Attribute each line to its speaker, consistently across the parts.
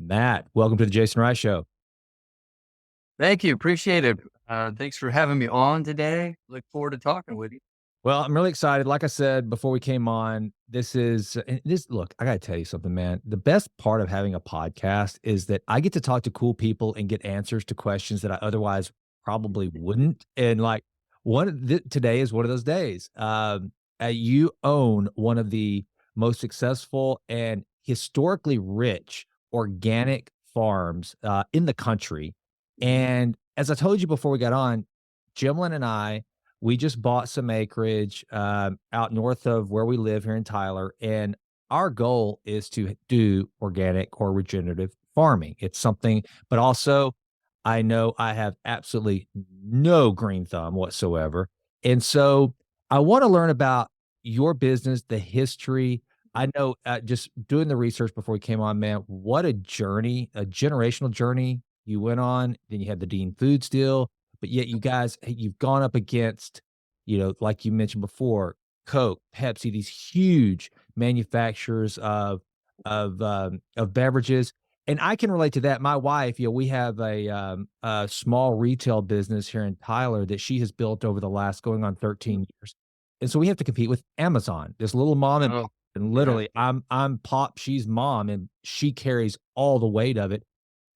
Speaker 1: Matt, welcome to the Jason Rice Show.
Speaker 2: Thank you. Appreciate it. Thanks for having me on today. Look forward to talking with you.
Speaker 1: Well, I'm really excited. Like I said before we came on, look, I got to tell you something, man. The best part of having a podcast is that I get to talk to cool people and get answers to questions that I otherwise probably wouldn't. And like today is one of those days. You own one of the most successful and historically rich organic farms in the country. And as I told you before we got on, Jimlin and I, we just bought some acreage out north of where we live here in Tyler, and our goal is to do organic or regenerative farming. It's something, but also I know I have absolutely no green thumb whatsoever. And so I want to learn about your business, the history. I know just doing the research before we came on, man, what a journey, a generational journey you went on. Then you had the Dean Foods deal, but yet you guys, you've gone up against, like you mentioned before, Coke, Pepsi, these huge manufacturers of beverages. And I can relate to that. My wife, we have a small retail business here in Tyler that she has built over the last going on 13 years. And so we have to compete with Amazon, this little mom and
Speaker 2: Oh,
Speaker 1: pop. And
Speaker 2: yeah.
Speaker 1: literally, I'm pop, she's mom, and she carries all the weight of it.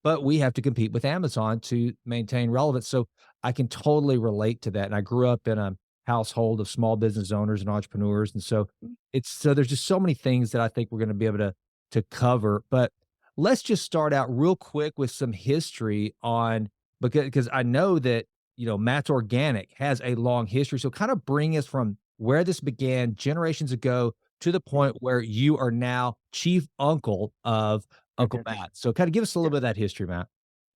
Speaker 1: But we have to compete with Amazon to maintain relevance. So I can totally relate to that. And I grew up in a household of small business owners and entrepreneurs. And so there's just so many things that I think we're going to be able to cover. But let's just start out real quick with some history on because I know that Matt's Organic has a long history. So kind of bring us from where this began generations ago to the point where you are now chief uncle of Uncle Matt. So kind of give us a little bit of that history, Matt.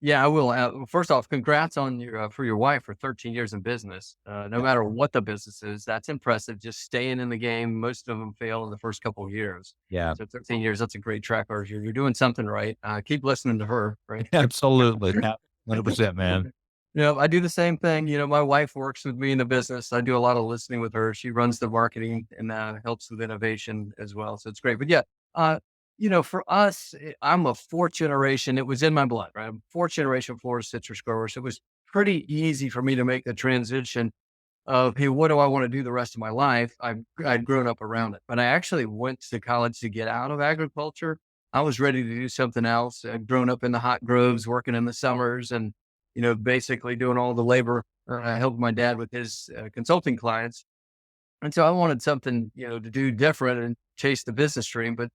Speaker 2: Yeah, I will. First off, congrats on for your wife for 13 years in business. No
Speaker 1: Yeah.
Speaker 2: matter what the business is, that's impressive. Just staying in the game. Most of them fail in the first couple of years.
Speaker 1: Yeah.
Speaker 2: So 13 years, that's a great track record. You're doing something right. Keep listening to her, right?
Speaker 1: Absolutely. Yeah. 100%, man.
Speaker 2: I do the same thing. My wife works with me in the business. I do a lot of listening with her. She runs the marketing and helps with innovation as well. So it's great. But yeah, uh, for us, I'm a fourth generation. It was in my blood, right? I'm fourth generation Florida citrus grower. So it was pretty easy for me to make the transition of, hey, what do I want to do the rest of my life? I'd grown up around it, but I actually went to college to get out of agriculture. I was ready to do something else. I'd grown up in the hot groves, working in the summers and, basically doing all the labor. I helped my dad with his consulting clients. And so I wanted something, to do different and chase the business dream. But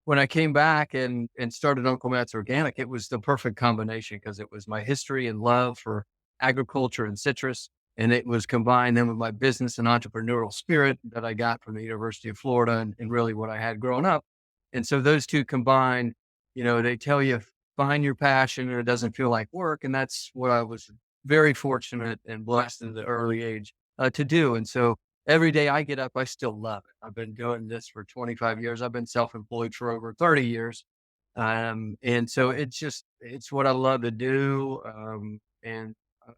Speaker 2: when I came back and started Uncle Matt's Organic, it was the perfect combination because it was my history and love for agriculture and citrus. And it was combined then with my business and entrepreneurial spirit that I got from the University of Florida and really what I had growing up. And so those two combined, they tell you find your passion and it doesn't feel like work. And that's what I was very fortunate and blessed in the early age to do. And so every day I get up, I still love it. I've been doing this for 25 years. I've been self-employed for over 30 years. And so it's what I love to do. And I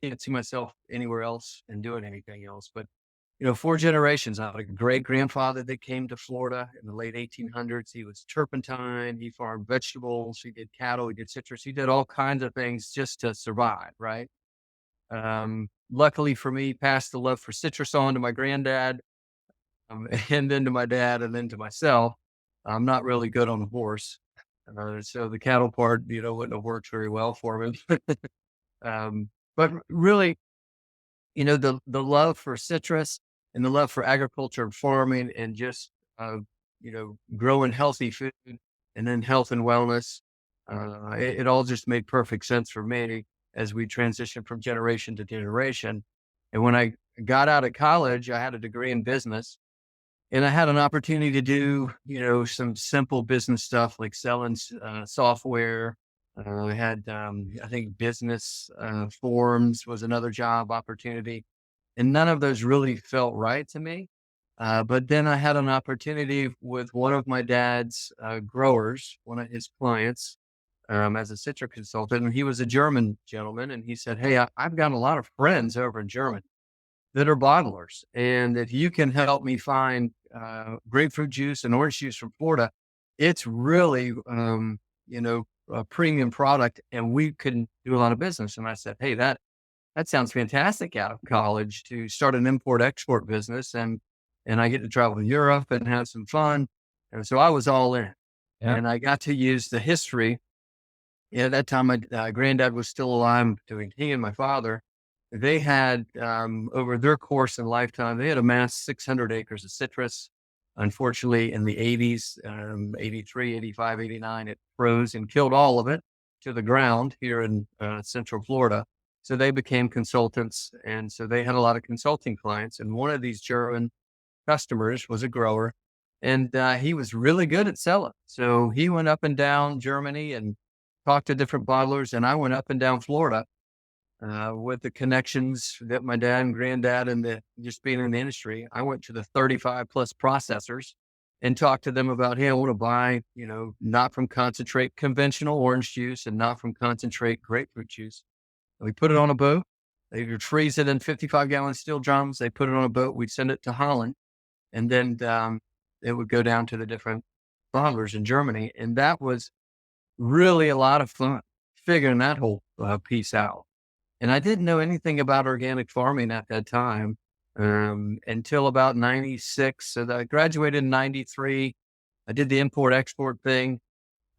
Speaker 2: can't see myself anywhere else and doing anything else. But, four generations. I had a great grandfather that came to Florida in the late 1800s. He was turpentine. He farmed vegetables. He did cattle. He did citrus. He did all kinds of things just to survive. Right. Luckily for me, passed the love for citrus on to my granddad, and then to my dad, and then to myself. I'm not really good on a horse, so the cattle part, wouldn't have worked very well for me. But really, the love for citrus and the love for agriculture and farming, and just growing healthy food, and then health and wellness. It all just made perfect sense for me as we transitioned from generation to generation. And when I got out of college, I had a degree in business and I had an opportunity to do, some simple business stuff like selling software. I had, I think business forms was another job opportunity. And none of those really felt right to me. But then I had an opportunity with one of my dad's growers, one of his clients, as a citrus consultant. And he was a German gentleman. And he said, hey, I've got a lot of friends over in Germany that are bottlers. And if you can help me find grapefruit juice and orange juice from Florida, it's really, a premium product, and we couldn't do a lot of business. And I said, hey, that sounds fantastic out of college to start an import export business, and I get to travel to Europe and have some fun. And so I was all in,
Speaker 1: Yeah.
Speaker 2: and I got to use the history. Yeah, at that time, my granddad was still alive. Doing he and my father, they had over their course and lifetime, they had amassed 600 acres of citrus. Unfortunately, in the 80s, 83, 85, 89, it froze and killed all of it to the ground here in Central Florida. So they became consultants. And so they had a lot of consulting clients. And one of these German customers was a grower, and he was really good at selling. So he went up and down Germany and talked to different bottlers. And I went up and down Florida with the connections that my dad and granddad and just being in the industry. I went to the 35 plus processors and talked to them about, hey, I want to buy, not from concentrate conventional orange juice and not from concentrate grapefruit juice. And we put it on a boat. They would freeze it in 55-gallon steel drums. They put it on a boat. We'd send it to Holland, and then it would go down to the different bottlers in Germany. And that was really a lot of fun figuring that whole piece out. And I didn't know anything about organic farming at that time until about 96. So I graduated in 93. I did the import export thing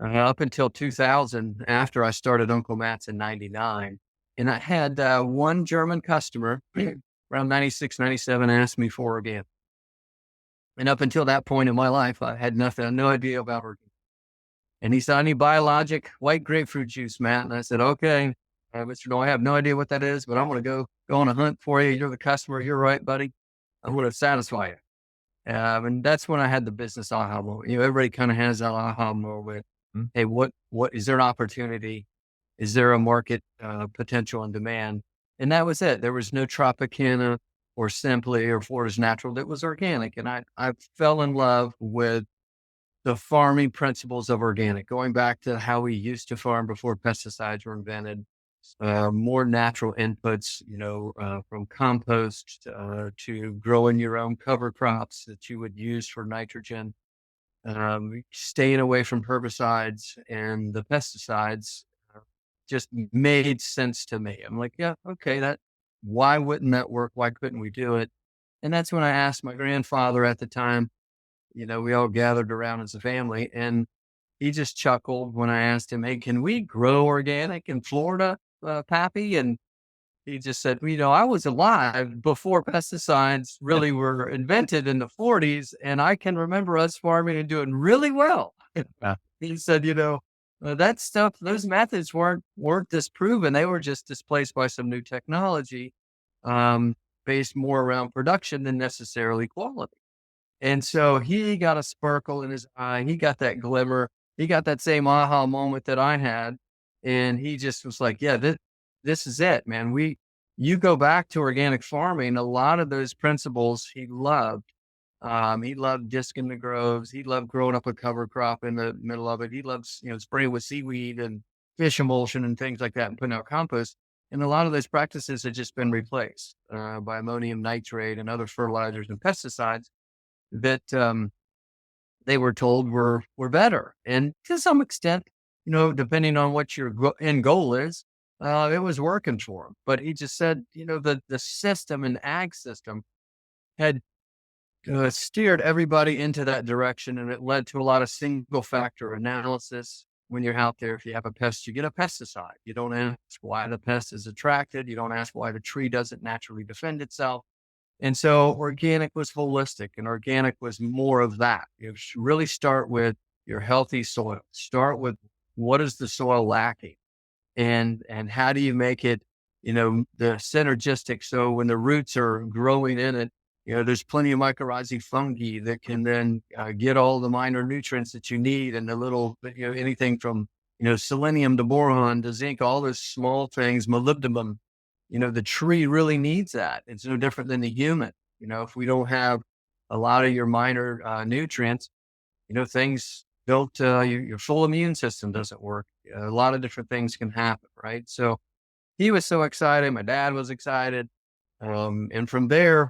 Speaker 2: up until 2000 after I started Uncle Matt's in 99. And I had one German customer around 96, 97 asked me for organic. And up until that point in my life, I had no idea about organic. And he said, I need biologic white grapefruit juice, Matt. And I said, okay. Mr. No, I have no idea what that is, but I'm going to go on a hunt for you. You're the customer. You're right, buddy. I'm going to satisfy you. And that's when I had the business aha moment. Everybody kind of has that aha moment. Hey, what is there an opportunity? Is there a market potential and demand? And that was it. There was no Tropicana or Simply or Florida's Natural. That was organic. And I fell in love with the farming principles of organic, going back to how we used to farm before pesticides were invented. More natural inputs, from compost to growing your own cover crops that you would use for nitrogen, staying away from herbicides and the pesticides just made sense to me. I'm like, yeah, okay, why wouldn't that work? Why couldn't we do it? And that's when I asked my grandfather at the time, we all gathered around as a family, and he just chuckled when I asked him, hey, can we grow organic in Florida, Pappy? And he just said, I was alive before pesticides really were invented in the 40s. And I can remember us farming and doing really well.
Speaker 1: Yeah.
Speaker 2: He said, that stuff, those methods weren't disproven. They were just displaced by some new technology, based more around production than necessarily quality. And so he got a sparkle in his eye. He got that glimmer. He got that same aha moment that I had. And he just was like, yeah, this is it, man. You go back to organic farming, a lot of those principles he loved. He loved disking the groves. He loved growing up a cover crop in the middle of it. He loves, spraying with seaweed and fish emulsion and things like that and putting out compost. And a lot of those practices had just been replaced by ammonium nitrate and other fertilizers and pesticides that they were told were better. And to some extent, depending on what your end goal is, it was working for him. But he just said, the system and ag system had steered everybody into that direction. And it led to a lot of single factor analysis. When you're out there, if you have a pest, you get a pesticide. You don't ask why the pest is attracted. You don't ask why the tree doesn't naturally defend itself. And so organic was holistic, and organic was more of that. You really start with your healthy soil. Start with what is the soil lacking, and how do you make it, the synergistic. So when the roots are growing in it, there's plenty of mycorrhizae fungi that can then get all the minor nutrients that you need, and the little, anything from, selenium to boron to zinc, all those small things, molybdenum. The tree really needs that. It's no different than the human. If we don't have a lot of your minor nutrients, things don't, your full immune system doesn't work. A lot of different things can happen, right? So he was so excited. My dad was excited. And from there,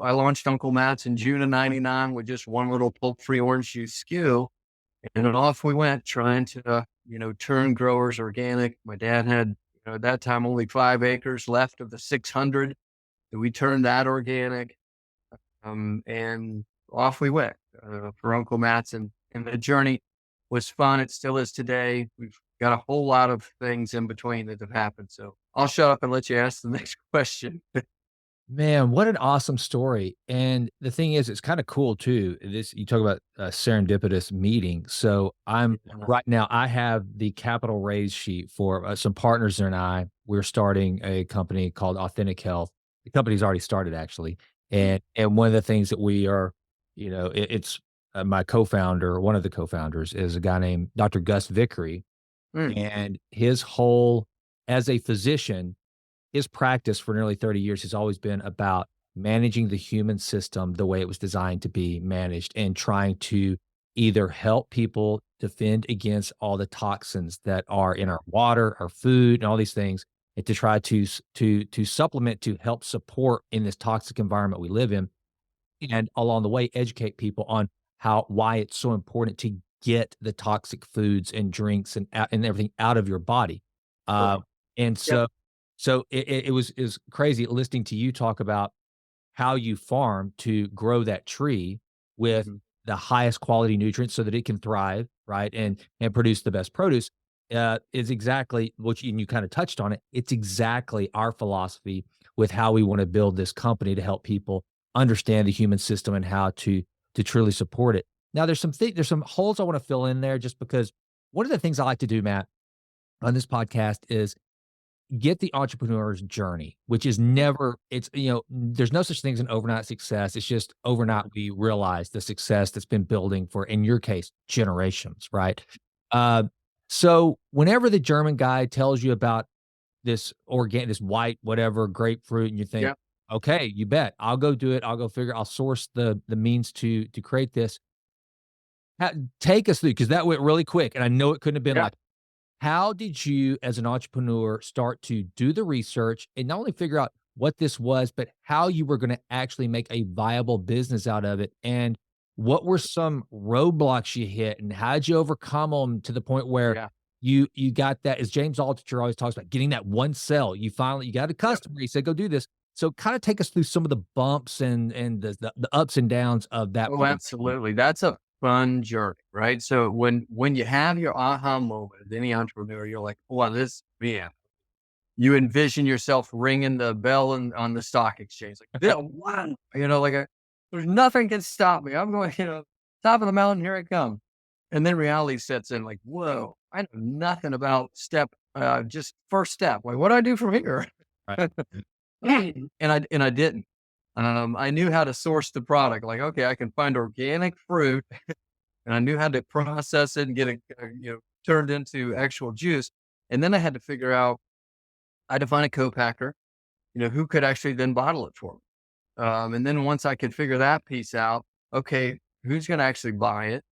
Speaker 2: I launched Uncle Matt's in June of 99 with just one little pulp-free orange juice SKU. And then off we went trying to, turn growers organic. My dad had, at that time, only 5 acres left of the 600. So we turned that organic. And off we went for Uncle Matt's. And the journey was fun. It still is today. We've got a whole lot of things in between that have happened. So I'll shut up and let you ask the next question.
Speaker 1: Man, what an awesome story. And the thing is, it's kind of cool too. This you talk about a serendipitous meeting. So I'm
Speaker 2: Yeah.
Speaker 1: right now, I have the capital raise sheet for some partners and I. We're starting a company called Authentic Health. The company's already started actually. And one of the things that we are, it's my co-founder, one of the co-founders is a guy named Dr. Gus Vickery.
Speaker 2: Mm,
Speaker 1: And his whole, as a physician, his practice for nearly 30 years has always been about managing the human system the way it was designed to be managed and trying to either help people defend against all the toxins that are in our water, our food, and all these things, and to try to supplement to help support in this toxic environment we live in, and along the way educate people on why it's so important to get the toxic foods and drinks and everything out of your body.
Speaker 2: sure.
Speaker 1: Uh, and
Speaker 2: Yep.
Speaker 1: so it was crazy listening to you talk about how you farm to grow that tree with
Speaker 2: Mhm.
Speaker 1: the highest quality nutrients so that it can thrive, right, and produce the best produce, is exactly what you and you kinda touched on it. It's exactly our philosophy with how we wanna build this company to help people understand the human system and how to truly support it. Now there's some holes I wanna fill in there just because one of the things I like to do, Matt, on this podcast is get the entrepreneur's journey, which is never it's there's no such thing as an overnight success. It's just overnight we realize the success that's been building for, in your case, generations, right? Uh, so whenever the German guy tells you about this white whatever grapefruit, and you think,
Speaker 2: Yep.
Speaker 1: okay, you bet, I'll go do it. I'll source the means to create this. Take us through because that went really quick, and I know it couldn't have been
Speaker 2: Yep.
Speaker 1: like how did you, as an entrepreneur, start to do the research and not only figure out what this was, but how you were going to actually make a viable business out of it? And what were some roadblocks you hit, and how did you overcome them to the point where
Speaker 2: Yeah.
Speaker 1: you got that? As James Altucher always talks about, getting that one sale. You got a
Speaker 2: Yep.
Speaker 1: customer. You said, "Go do this." So, kind of take us through some of the bumps and the ups and downs of that
Speaker 2: Oh,
Speaker 1: part.
Speaker 2: absolutely. That's a fun journey, right? So when you have your aha moment as any entrepreneur, you're like, "Well, this yeah." You envision yourself ringing the bell on the stock exchange, like, "Yeah, wow," "There's nothing can stop me. I'm going, top of the mountain, here I come." And then reality sets in like, "Whoa, I know nothing about just first step. Like, what do I do from here?"
Speaker 1: Right.
Speaker 2: And I didn't. I knew how to source the product. Like, okay, I can find organic fruit, and I knew how to process it and get it, turned into actual juice. And then I had to figure out, I had to find a co-packer, who could actually then bottle it for me. And then once I could figure that piece out, okay, who's going to actually buy it?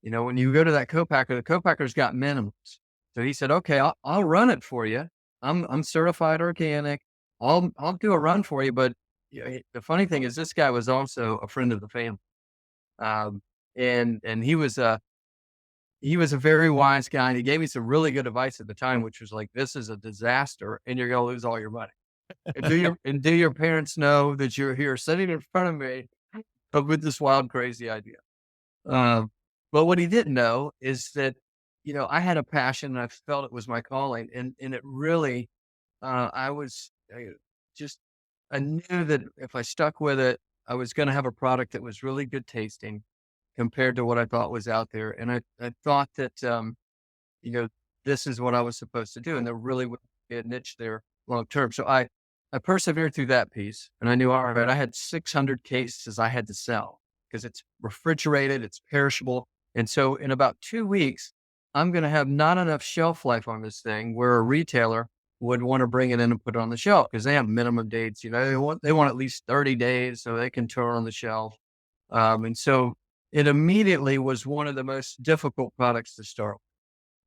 Speaker 2: When you go to that co-packer, the co-packer's got minimums. So he said, okay, I'll run it for you. I'm certified organic. I'll do a run for you. But the funny thing is, this guy was also a friend of the family. Um, and he was a very wise guy, and he gave me some really good advice at the time, which was like, "This is a disaster, and you're gonna lose all your money. And do your parents know that you're here sitting in front of me, with this wild, crazy idea?" Um, but what he didn't know is that, I had a passion, and I felt it was my calling, and it really, I was just I knew that if I stuck with it, I was gonna have a product that was really good tasting compared to what I thought was out there, and I thought that, you know, this is what I was supposed to do, and there really would be a niche there long term. So I persevered through that piece, and I knew, all right, I had 600 cases I had to sell because it's refrigerated, it's perishable. And so in about 2 weeks, I'm going to have not enough shelf life on this thing where a retailer would want to bring it in and put it on the shelf because they have minimum dates. They want at least 30 days so they can turn on the shelf. And so it immediately was one of the most difficult products to start.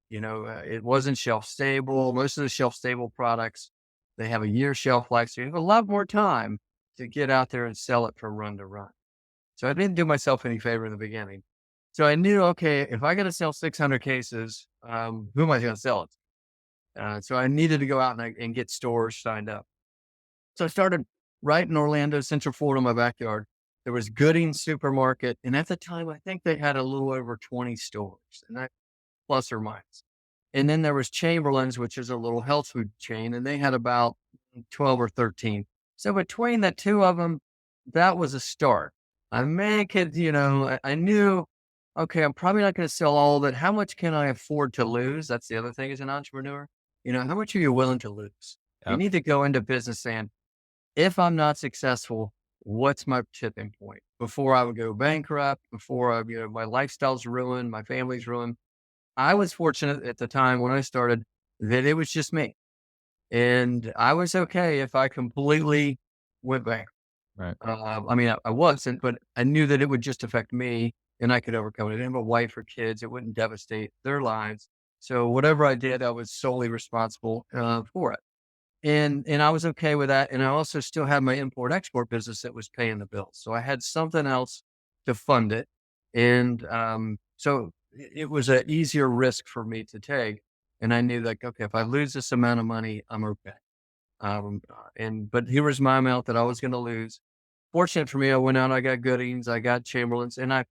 Speaker 2: It wasn't shelf stable. Most of the shelf stable products, they have a year shelf life. So you have a lot more time to get out there and sell it from run to run. So I didn't do myself any favor in the beginning. So I knew, okay, if I got to sell 600 cases, who am I going to sell it to? So I needed to go out and get stores signed up. So I started right in Orlando, Central Florida, in my backyard. There was Gooding's Supermarket, and at the time, I think they had a little over 20 stores, and that plus or minus. And then there was Chamberlain's, which is a little health food chain, and they had about 12 or 13. So between the two of them, that was a start. I make it, I knew, okay, I'm probably not going to sell all of it. How much can I afford to lose? That's the other thing as an entrepreneur. How much are you willing to lose? You
Speaker 1: Yep.
Speaker 2: need to go into business saying, if I'm not successful, what's my tipping point before I would go bankrupt, before my lifestyle's ruined, my family's ruined. I was fortunate at the time when I started that it was just me. And I was okay if I completely went bankrupt.
Speaker 1: Right.
Speaker 2: I mean, I wasn't, but I knew that it would just affect me and I could overcome it. I didn't have a wife or kids. It wouldn't devastate their lives. So whatever I did, I was solely responsible for it. And I was okay with that. And I also still had my import export business that was paying the bills. So I had something else to fund it. And so it was an easier risk for me to take. And I knew like, okay, if I lose this amount of money, I'm okay. But here was my amount that I was going to lose. Fortunate for me, I went out, I got Goodings, I got Chamberlain's, and I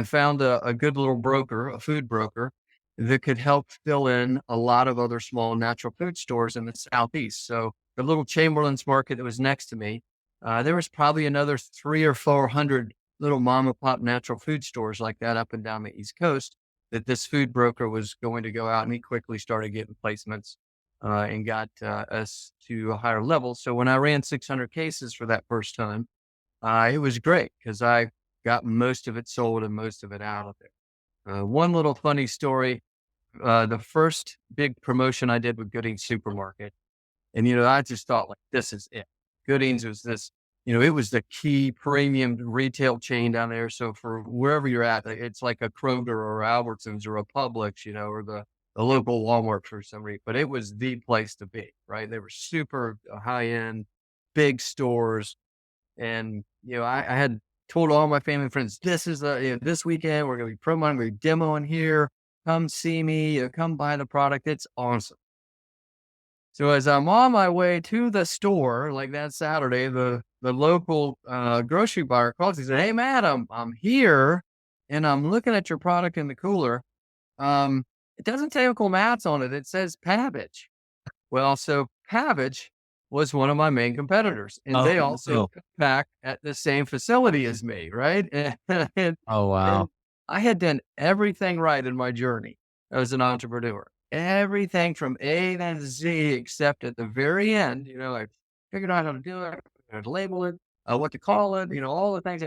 Speaker 2: found a good little broker, a food broker that could help fill in a lot of other small natural food stores in the Southeast. So the little Chamberlain's market that was next to me, there was probably another 300 or 400 little mom and pop natural food stores like that up and down the East Coast that this food broker was going to go out, and he quickly started getting placements and got us to a higher level. So when I ran 600 cases for that first time, it was great because I got most of it sold and most of it out of there. One little funny story, the first big promotion I did with Gooding's Supermarket. And, I just thought like, this is it. Gooding's was this, it was the key premium retail chain down there. So for wherever you're at, it's like a Kroger or Albertsons or a Publix, or the local Walmart for some reason, but it was the place to be, right? They were super high end, big stores. And, I had told all my family and friends, this is this weekend, we're going to be promoting, we're demoing here. Come see me, come buy the product. It's awesome. So as I'm on my way to the store, like that Saturday, the local grocery buyer calls. He said, "Hey, madam, I'm here, and I'm looking at your product in the cooler. It doesn't say Uncle Matt's on it. It says Pabbage." Well, so Pabbage was one of my main competitors, and they
Speaker 1: Oh,
Speaker 2: also
Speaker 1: no.
Speaker 2: back at the same facility as me, right? And,
Speaker 1: Oh, wow.
Speaker 2: and I had done everything right in my journey as an entrepreneur. Everything from A to Z, except at the very end, I figured out how to do it, how to label it, what to call it, all the things.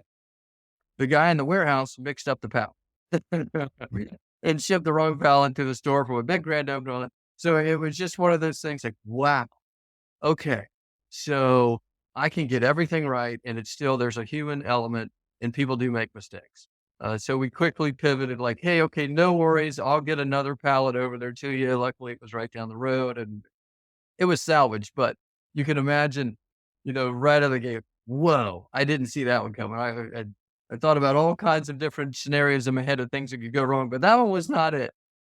Speaker 2: The guy in the warehouse mixed up the pallet and shipped the wrong pallet to the store from a big grand opening. So it was just one of those things like, wow, okay, so I can get everything right, and it's still there's a human element, and people do make mistakes. So we quickly pivoted, like, hey, okay, no worries, I'll get another pallet over there to you. Luckily, it was right down the road, and it was salvaged. But you can imagine, right out of the gate, whoa, I didn't see that one coming. I thought about all kinds of different scenarios in my head of things that could go wrong, but that one was not it.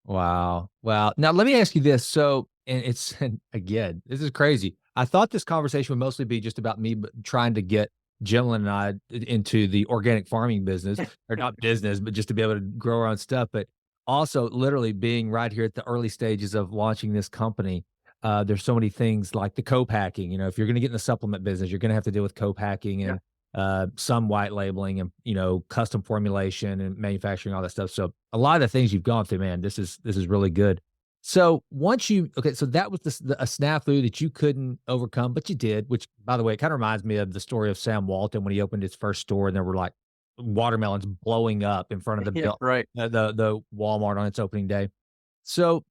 Speaker 1: Wow. Wow. Now let me ask you this. So, and it's and again, this is crazy. I thought this conversation would mostly be just about me trying to get Jimlin and I into the organic farming business, or not business, but just to be able to grow our own stuff. But also, literally being right here at the early stages of launching this company. There's so many things like the co-packing. If you're going to get in the supplement business, you're going to have to deal with co-packing
Speaker 2: Yeah.
Speaker 1: and some white labeling and custom formulation and manufacturing, all that stuff. So a lot of the things you've gone through, man, this is really good. So once you okay, so that was a snafu that you couldn't overcome, but you did. Which, by the way, it kind of reminds me of the story of Sam Walton when he opened his first store, and there were like watermelons blowing up in front of the
Speaker 2: Yeah, right.
Speaker 1: the Walmart on its opening day. So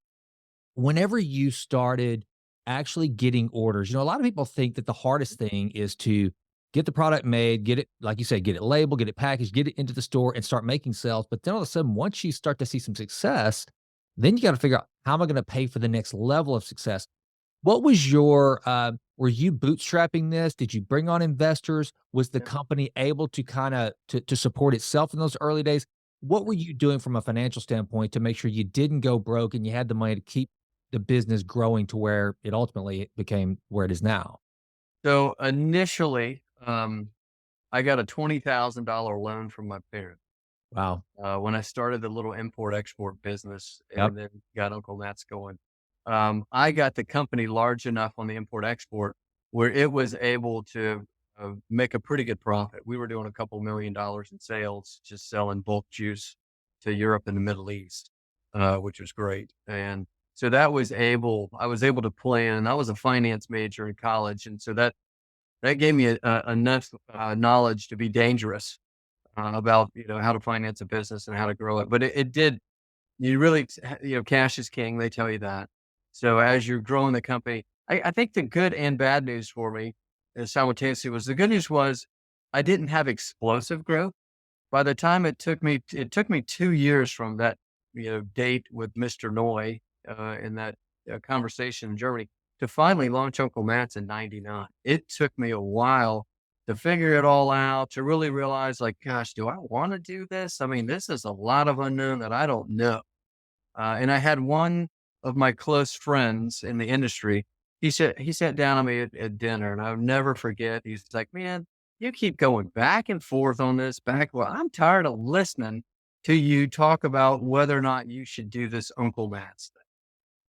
Speaker 1: whenever you started actually getting orders, a lot of people think that the hardest thing is to get the product made, get it, like you said, get it labeled, get it packaged, get it into the store and start making sales. But then all of a sudden, once you start to see some success, then you got to figure out how am I going to pay for the next level of success? What was your, were you bootstrapping this? Did you bring on investors? Was the
Speaker 2: Yeah.
Speaker 1: company able to kind of to support itself in those early days? what were you doing from a financial standpoint to make sure you didn't go broke and you had the money to keep the business growing to where it ultimately became where it is now?
Speaker 2: So initially, I got a $20,000 loan from my parents
Speaker 1: Wow.
Speaker 2: when I started the little import export business,
Speaker 1: Yep.
Speaker 2: and then got Uncle Matt's going. I got the company large enough on the import export where it was able to make a pretty good profit. We were doing a couple $1 million in sales, just selling bulk juice to Europe and the Middle East, which was great. And so I was able to plan. I was a finance major in college, and so that gave me enough knowledge to be dangerous about how to finance a business and how to grow it. But it did. You really, cash is king. They tell you that. So as you're growing the company, I think the good and bad news for me simultaneously was the good news was I didn't have explosive growth. By the time it took me 2 years from that date with Mr. Noy in that conversation in Germany to finally launch Uncle Matt's in '99. It took me a while to figure it all out, to really realize, like, gosh, do I want to do this? I mean, this is a lot of unknown that I don't know. And I had one of my close friends in the industry. He sat down on me at dinner, and I'll never forget. He's like, "Man, you keep going back and forth on this. Well, I'm tired of listening to you talk about whether or not you should do this Uncle Matt's thing."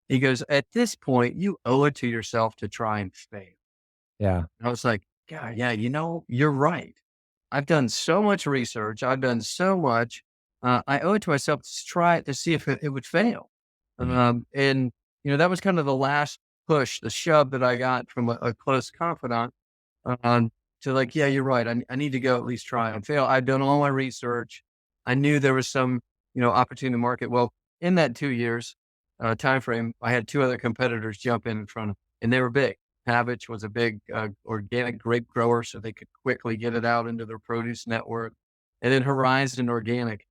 Speaker 2: He goes, "At this point, you owe it to yourself to try and fail."
Speaker 1: Yeah.
Speaker 2: And I was like, "God, yeah, you're right. I've done so much research. I've done so much. I owe it to myself to try it to see if it would fail."
Speaker 1: Mhm.
Speaker 2: And that was kind of the last push, the shove that I got from a close confidant to like, yeah, you're right. I need to go at least try and fail. I've done all my research. I knew there was some, opportunity in the market. Well, in that 2 years time frame, I had two other competitors jump in front of, and they were big. Havich was a big organic grape grower, so they could quickly get it out into their produce network. And then Horizon Organic,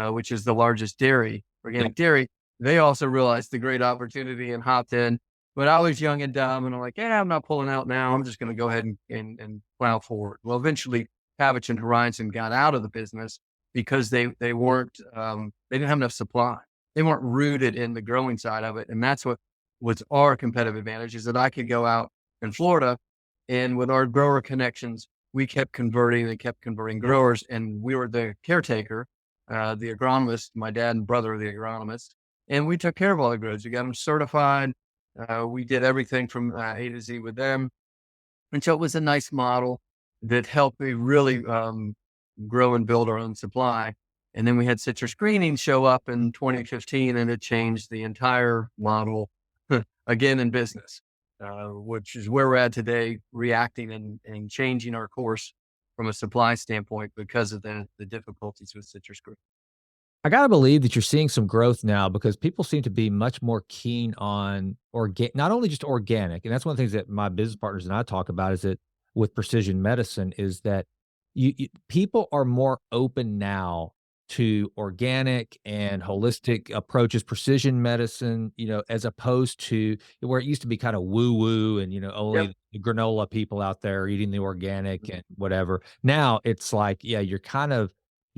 Speaker 2: which is the largest
Speaker 1: Yep.
Speaker 2: organic dairy, they also realized the great opportunity and hopped in. But I was young and dumb, and I'm like, yeah, I'm not pulling out now. I'm just going to go ahead and plow forward. Well, eventually, Havich and Horizon got out of the business because they weren't they didn't have enough supply. They weren't rooted in the growing side of it, and that's what was our competitive advantage is that I could go out in Florida, and with our grower connections, we kept converting and kept converting growers, and we were the caretaker, the agronomist. My dad and brother were the agronomist, and we took care of all the growers. We got them certified. We did everything from A to Z with them. And so it was a nice model that helped me really grow and build our own supply. And then we had citrus greening show up in 2015, and it changed the entire model again in business, which is where we're at today, reacting and changing our course from a supply standpoint because of the difficulties with citrus green.
Speaker 1: I gotta believe that you're seeing some growth now because people seem to be much more keen on not only just organic, and that's one of the things that my business partners and I talk about is that with precision medicine is that people are more open now to organic and holistic approaches, precision medicine, as opposed to where it used to be kind of woo woo and
Speaker 2: Yep.
Speaker 1: only the granola people out there eating the organic and whatever. Now it's like, yeah, you're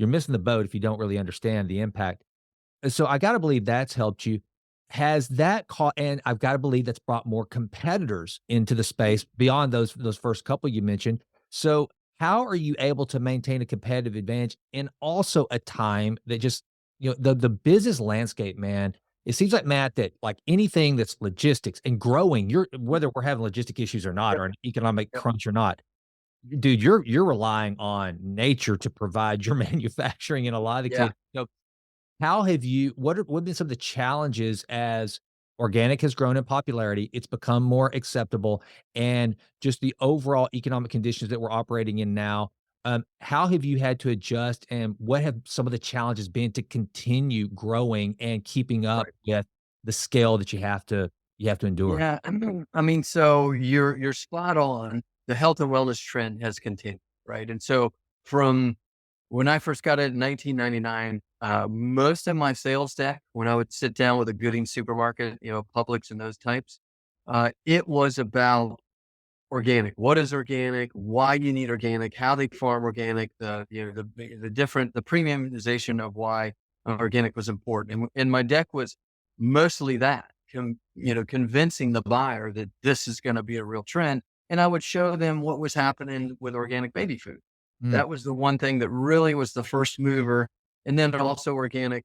Speaker 1: missing the boat if you don't really understand the impact. So I gotta believe that's helped you. Has that caught and I've gotta believe that's brought more competitors into the space beyond those first couple you mentioned. So how are you able to maintain a competitive advantage in also a time that just, the business landscape, man, it seems like, Matt, that like anything that's logistics and growing, you're whether we're having logistic issues or not,
Speaker 2: Yep.
Speaker 1: or an economic
Speaker 2: Yep.
Speaker 1: crunch or not, dude, you're relying on nature to provide your manufacturing in a lot of the
Speaker 2: Yeah.
Speaker 1: cases. How have you what have been some of the challenges as organic has grown in popularity, it's become more acceptable, and just the overall economic conditions that we're operating in now, how have you had to adjust, and what have some of the challenges been to continue growing and keeping up
Speaker 2: Right.
Speaker 1: with the scale that you have to endure?
Speaker 2: Yeah, I mean, so you're spot on. The health and wellness trend has continued, right? And so from when I first got it in 1999, most of my sales deck, when I would sit down with a Gooding supermarket, Publix and those types, it was about organic. What is organic? Why you need organic? How they farm organic? The premiumization of why organic was important. And my deck was mostly that, convincing the buyer that this is going to be a real trend. And I would show them what was happening with organic baby food.
Speaker 1: Mm,
Speaker 2: That was the one thing that really was the first mover. And then also organic,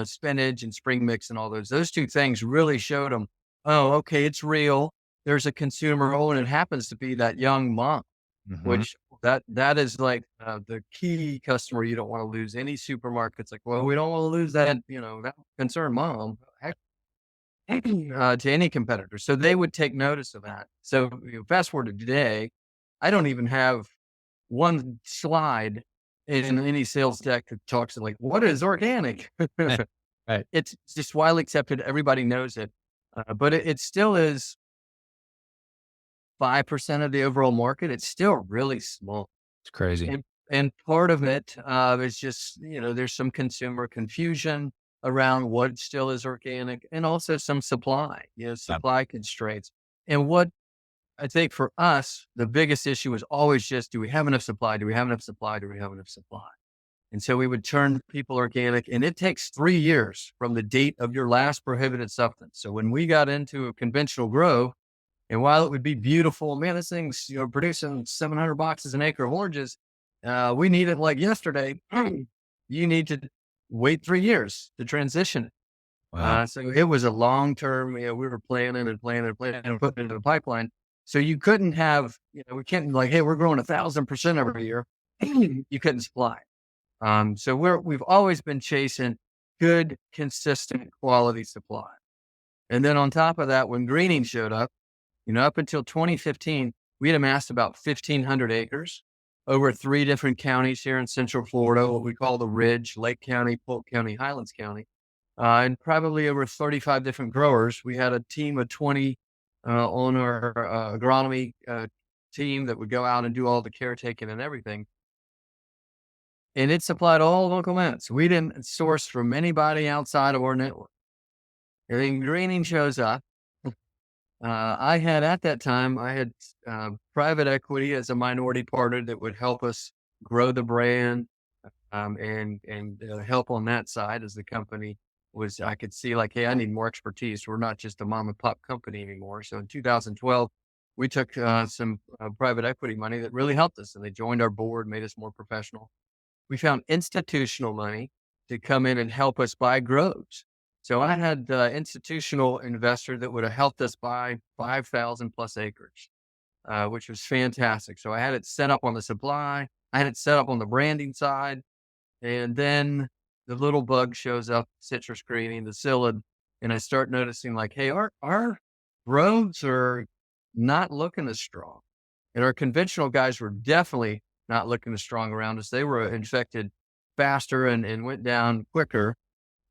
Speaker 2: spinach and spring mix and all those two things really showed them, oh, okay, it's real. There's a consumer. Oh, and it happens to be that young mom,
Speaker 1: mhm.
Speaker 2: which that is like the key customer. You don't want to lose. Any supermarket's like, well, we don't want to lose that concerned mom, heck, to any competitor. So they would take notice of that. So fast forward to today, I don't even have one slide in any sales deck that talks to like, what is organic?
Speaker 1: Right.
Speaker 2: It's just widely accepted. Everybody knows it. But it still is 5% of the overall market. It's still really small.
Speaker 1: It's crazy.
Speaker 2: And part of it is just, there's some consumer confusion around what still is organic and also some supply,
Speaker 1: Yeah.
Speaker 2: supply constraints. And what I think for us, the biggest issue is always just, do we have enough supply? Do we have enough supply? Do we have enough supply? And so we would turn people organic, and it takes 3 years from the date of your last prohibited substance. So when we got into a conventional grow, and while it would be beautiful, man, this thing's producing 700 boxes an acre of oranges. We need it like yesterday. You need to wait 3 years to transition it.
Speaker 1: Wow.
Speaker 2: So it was a long term. We were planning and planning and planning and putting it into the pipeline. So you couldn't have, we can't like, hey, we're growing 1,000% every year. You couldn't supply. So we've always been chasing good, consistent quality supply. And then on top of that, when greening showed up, up until 2015, we had amassed about 1,500 acres over 3 different counties here in Central Florida, what we call the Ridge, Lake County, Polk County, Highlands County, and probably over 35 different growers. We had a team of 20 on our agronomy team that would go out and do all the caretaking and everything. And it supplied all local mints. We didn't source from anybody outside of our network. And then greening shows up. At that time, I had private equity as a minority partner that would help us grow the brand and help on that side as the company I could see like, hey, I need more expertise. We're not just a mom and pop company anymore. So in 2012, we took some private equity money that really helped us, and they joined our board, made us more professional. We found institutional money to come in and help us buy grows. So I had institutional investor that would have helped us buy 5,000 plus acres, which was fantastic. So I had it set up on the supply. I had it set up on the branding side. And then the little bug shows up, citrus greening, the psyllid. And I start noticing like, hey, our grows are not looking as strong. And our conventional guys were definitely not looking as strong around us. They were infected faster and went down quicker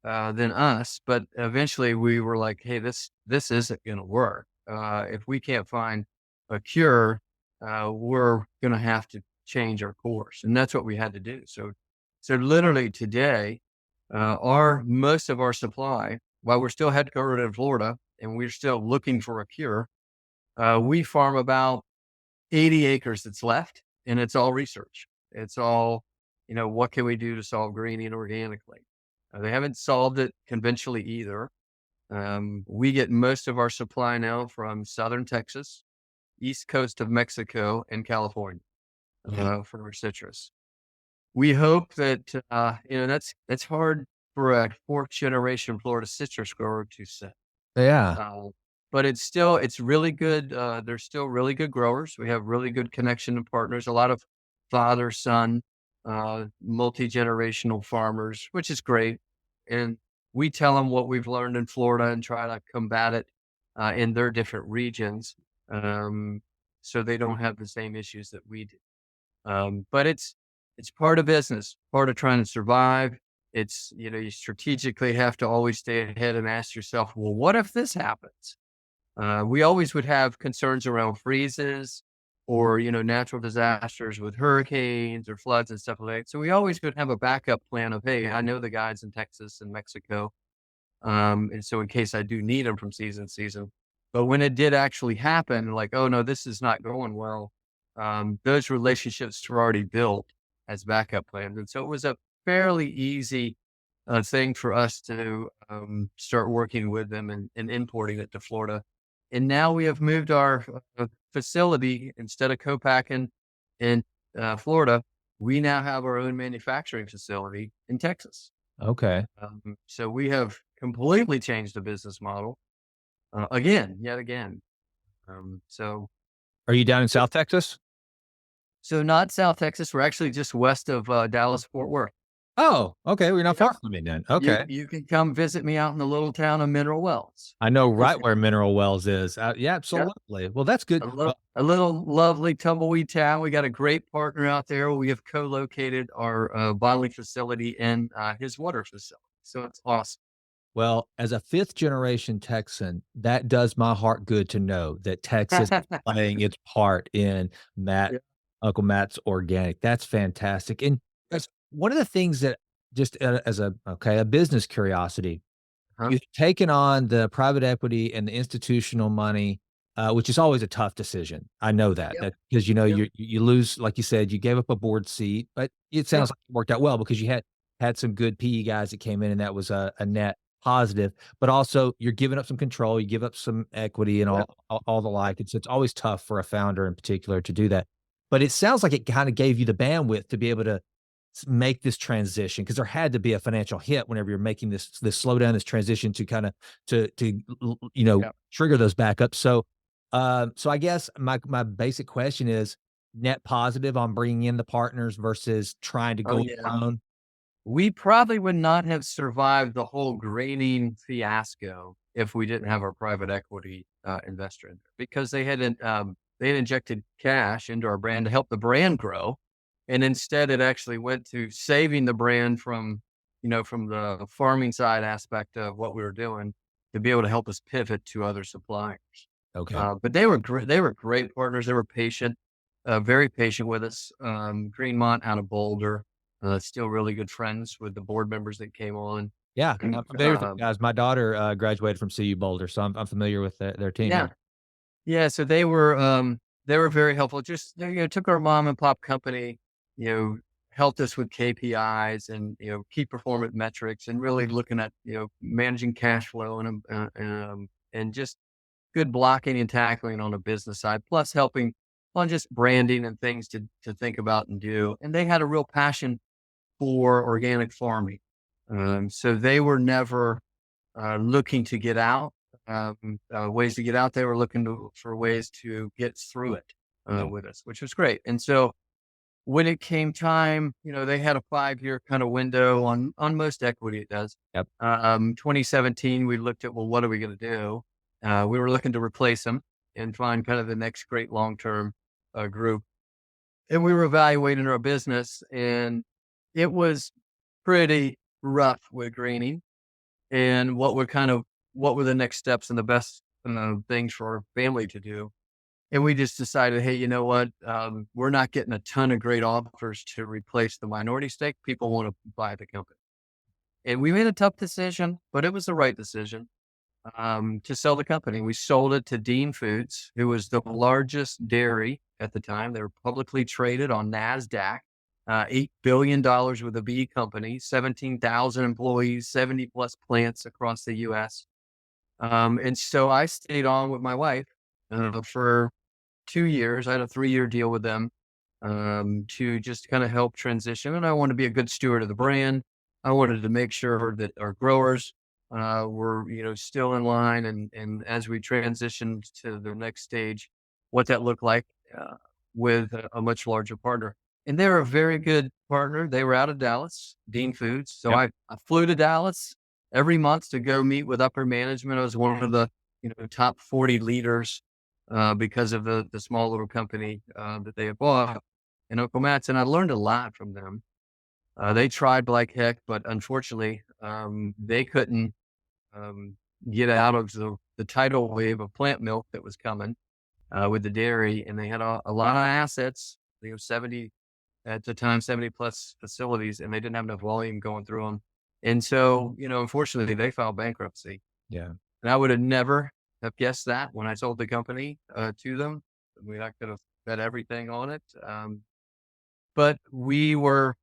Speaker 2: than us. But eventually we were like, hey, this isn't going to work. If we can't find a cure, we're going to have to change our course. And that's what we had to do. So literally today, most of our supply, while we're still headquartered in Florida and we're still looking for a cure, we farm about 80 acres that's left, and it's all research. It's all, what can we do to solve greening organically? They haven't solved it conventionally either. We get most of our supply now from Southern Texas, East Coast of Mexico, and California for our citrus. We hope that, that's hard for a 4th generation Florida citrus grower to say.
Speaker 1: Yeah.
Speaker 2: But it's really good. They're still really good growers. We have really good connection and partners, a lot of father, son, multi-generational farmers, which is great. And we tell them what we've learned in Florida and try to combat it in their different regions. So they don't have the same issues that we do. But it's part of business, part of trying to survive. It's, you strategically have to always stay ahead and ask yourself, well, what if this happens? We always would have concerns around freezes or, natural disasters with hurricanes or floods and stuff like that. So we always would have a backup plan of, hey, I know the guys in Texas and Mexico. And so in case I do need them from season to season, But when it did actually happen, like, oh no, this is not going well. Those relationships were already built as backup plans, and so it was a fairly easy thing for us to start working with them and importing it to Florida. And now we have moved our facility instead of co-packing in Florida. We now have our own manufacturing facility in Texas.
Speaker 1: Okay.
Speaker 2: So we have completely changed the business model yet again. So,
Speaker 1: Are you down in South Texas?
Speaker 2: so not South Texas. We're actually just west of Dallas, Fort Worth.
Speaker 1: Oh, okay. Well, you're not
Speaker 2: Yeah.
Speaker 1: far from me then.
Speaker 2: You
Speaker 1: Okay.
Speaker 2: you can come visit me out in the little town of Mineral Wells.
Speaker 1: I know right where Mineral Wells is. Yeah,
Speaker 2: Yeah,
Speaker 1: absolutely. Well, that's good. Well,
Speaker 2: a little lovely tumbleweed town. We got a great partner out there. We have co-located our bottling facility in his water facility. So it's awesome.
Speaker 1: well, as a fifth generation Texan, that does my heart good to know that Texas is playing its part in
Speaker 2: Yeah.
Speaker 1: Uncle Matt's organic. That's fantastic. And that's one of the things that just as a business curiosity,
Speaker 2: Huh?
Speaker 1: you've taken on the private equity and the institutional money, which is always a tough decision. I know that
Speaker 2: Yep.
Speaker 1: because,
Speaker 2: Yep.
Speaker 1: you lose, like you said, you gave up a board seat, but it
Speaker 2: Yep.
Speaker 1: sounds like it worked out well because you had some good PE guys that came in, and that was a net positive, but also you're giving up some control, you give up some equity and
Speaker 2: Yep.
Speaker 1: all the like, and so it's always tough for a founder in particular to do that. But it sounds like it kinda gave you the bandwidth to be able to make this transition because there had to be a financial hit whenever you're making this slowdown, this transition to kind of
Speaker 2: Yep.
Speaker 1: trigger those backups. So I guess my basic question is net positive on bringing in the partners versus trying to
Speaker 2: Oh
Speaker 1: go it
Speaker 2: yeah.
Speaker 1: alone.
Speaker 2: We probably would not have survived the whole grading fiasco if we didn't have our private equity investor in there because they had injected cash into our brand to help the brand grow, and instead it actually went to saving the brand from from the farming side aspect of what we were doing to be able to help us pivot to other suppliers.
Speaker 1: Okay.
Speaker 2: But they were great. They were great partners. They were patient, very patient with us. Greenmont out of Boulder, still really good friends with the board members that came on.
Speaker 1: Yeah, I'm familiar with the
Speaker 2: Um,
Speaker 1: guys. My daughter, graduated from CU Boulder, so I'm familiar with their team, yeah.
Speaker 2: yeah, yeah. So they were very helpful. Just took our mom and pop company, you know, helped us with KPIs and key performance metrics, and really looking at managing cash flow and just good blocking and tackling on the business side, plus helping on just branding and things to think about and do. And they had a real passion for organic farming. So they were never looking to get out, ways to get out. They were looking for ways to get through it
Speaker 1: Yeah.
Speaker 2: with us, which was great. And so when it came time, they had a 5-year kind of window on most equity. It does.
Speaker 1: Yep.
Speaker 2: 2017, we looked at, well, what are we going to do? We were looking to replace them and find kind of the next great long term group. And we were evaluating our business, and it was pretty rough with greening and what were the next steps and the best things for our family to do. And we just decided, hey, you know what? We're not getting a ton of great offers to replace the minority stake. People want to buy the company. And we made a tough decision, but it was the right decision to sell the company. We sold it to Dean Foods, who was the largest dairy at the time. They were publicly traded on NASDAQ, $8 billion with a B company, 17,000 employees, 70 plus plants across the US. And so I stayed on with my wife for 2 years. I had a 3-year deal with them to just kind of help transition. And I wanted to be a good steward of the brand. I wanted to make sure that our growers were, still in line. And as we transitioned to the next stage, what that looked like with a much larger partner. And they were a very good partner. They were out of Dallas, Dean Foods. So
Speaker 1: Yep.
Speaker 2: I flew to Dallas every month to go meet with upper management. I was one of the, top 40 leaders because of the small little company that they had bought in Uncle Matt's. And I learned a lot from them. They tried like heck, but unfortunately, they couldn't um, get out of the tidal wave of plant milk that was coming with the dairy. And they had a lot of assets, 70 at the time, 70 plus facilities, and they didn't have enough volume going through them. And so, unfortunately, they filed bankruptcy.
Speaker 1: Yeah.
Speaker 2: And I would have never have guessed that when I sold the company to them. I could have bet everything on it. But we were,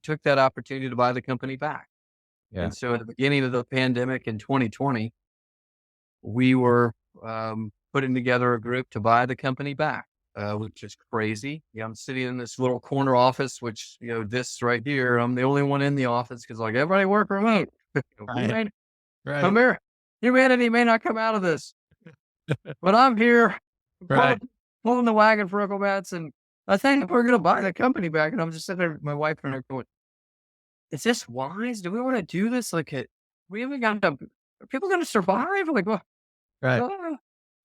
Speaker 2: took that opportunity to buy the company back.
Speaker 1: Yeah.
Speaker 2: And so at the beginning of the pandemic in 2020, we were putting together a group to buy the company back, which is crazy. Yeah, I'm sitting in this little corner office, which, this right here, I'm the only one in the office because like everybody work remote. we
Speaker 1: Right.
Speaker 2: may,
Speaker 1: Right.
Speaker 2: Amer- Humanity may not come out of this, but I'm here
Speaker 1: Right.
Speaker 2: pulling, pulling the wagon for Uncle Matt's. And I think we're going to buy the company back. And I'm just sitting there, with my wife and I going, is this wise? Do we want to do this? Like, we haven't got to, are people going to survive? Like, what?
Speaker 1: Right.
Speaker 2: Ah.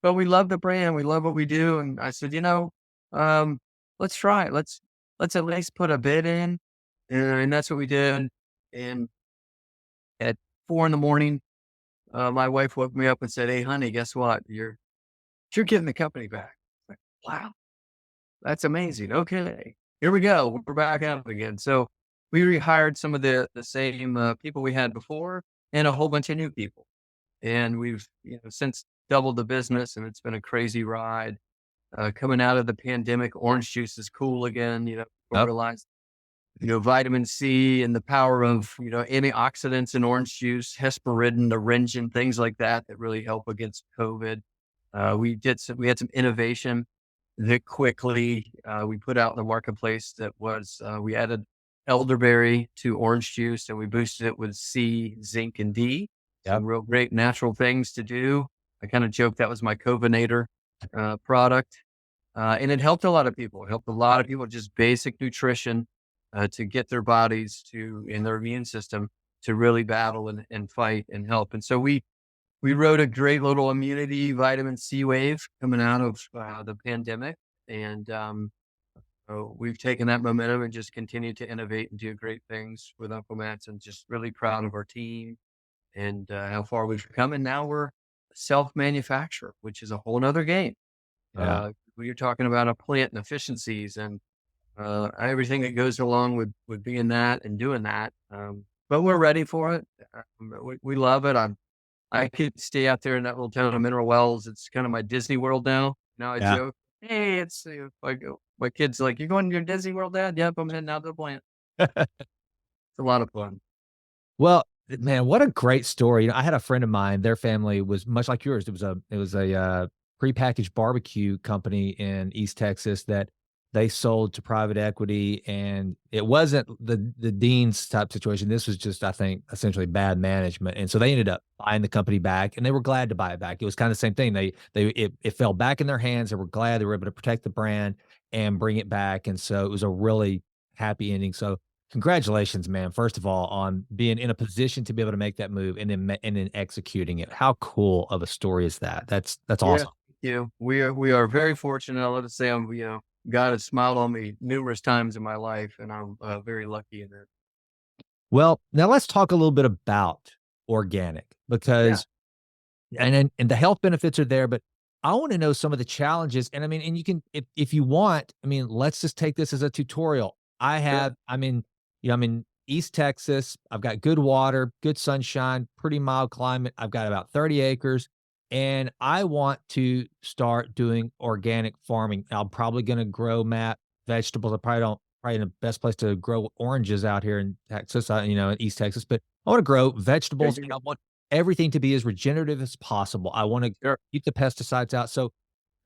Speaker 2: But we love the brand, we love what we do, and I said, um, let's try it. Let's at least put a bid in, and that's what we did. And at 4 in the morning, my wife woke me up and said, "Hey, honey, guess what? You're getting the company back." Like, wow, that's amazing. Okay, here we go. We're back out again. So we rehired some of the same people we had before, and a whole bunch of new people. And we've, since doubled the business, and it's been a crazy ride. Coming out of the pandemic, orange juice is cool again. People
Speaker 1: Yep.
Speaker 2: realize, vitamin C and the power of, antioxidants in orange juice, hesperidin, oringin, things like that, that really help against COVID. We had some innovation that quickly we put out in the marketplace that was, we added elderberry to orange juice and we boosted it with C, zinc, and D. Some
Speaker 1: Yep.
Speaker 2: real great natural things to do. I kind of joke that was my Covinator product. And it helped a lot of people. It helped a lot of people, just basic nutrition to get their bodies in their immune system to really battle and fight and help. And so we rode a great little immunity vitamin C wave coming out of the pandemic. And so we've taken that momentum and just continued to innovate and do great things with Uncle Matt's, and just really proud of our team and how far we've come. And now we're a self-manufacturer, which is a whole nother game.
Speaker 1: Yeah.
Speaker 2: You're talking about a plant and efficiencies and everything that goes along with being that and doing that. But we're ready for it. We love it. I could stay out there in that little town of Mineral Wells. It's kind of my Disney World now. Now I
Speaker 1: Yeah.
Speaker 2: joke, hey, it's like my kid's like, "You're going to your Disney World, Dad?" Yep, I'm heading out to the plant. It's a lot of fun.
Speaker 1: Well, man, what a great story. I had a friend of mine, their family was much like yours. It was a prepackaged barbecue company in East Texas that they sold to private equity, and it wasn't the Dean's type situation. This was just, I think, essentially bad management. And so they ended up buying the company back, and they were glad to buy it back. It was kind of the same thing. It fell back in their hands. They were glad they were able to protect the brand and bring it back. And so it was a really happy ending. So congratulations, man, first of all, on being in a position to be able to make that move and then executing it. How cool of a story is that? That's
Speaker 2: Yeah,
Speaker 1: awesome.
Speaker 2: thank you. We are very fortunate. I'll let say God has smiled on me numerous times in my life, and I'm very lucky in that.
Speaker 1: Well, now let's talk a little bit about organic
Speaker 2: Yeah,
Speaker 1: because and the health benefits are there, but I wanna know some of the challenges, and I mean, and you can if you want, I mean, let's just take this as a tutorial.
Speaker 2: sure.
Speaker 1: I'm in East Texas. I've got good water, good sunshine, pretty mild climate. I've got about 30 acres, and I want to start doing organic farming. I'm probably gonna grow, Matt, vegetables. I probably don't probably the best place to grow oranges out here in Texas, in East Texas, but I wanna grow
Speaker 2: Yeah,
Speaker 1: vegetables, and I want everything to be as regenerative as possible. I wanna
Speaker 2: sure.
Speaker 1: keep the pesticides out. So,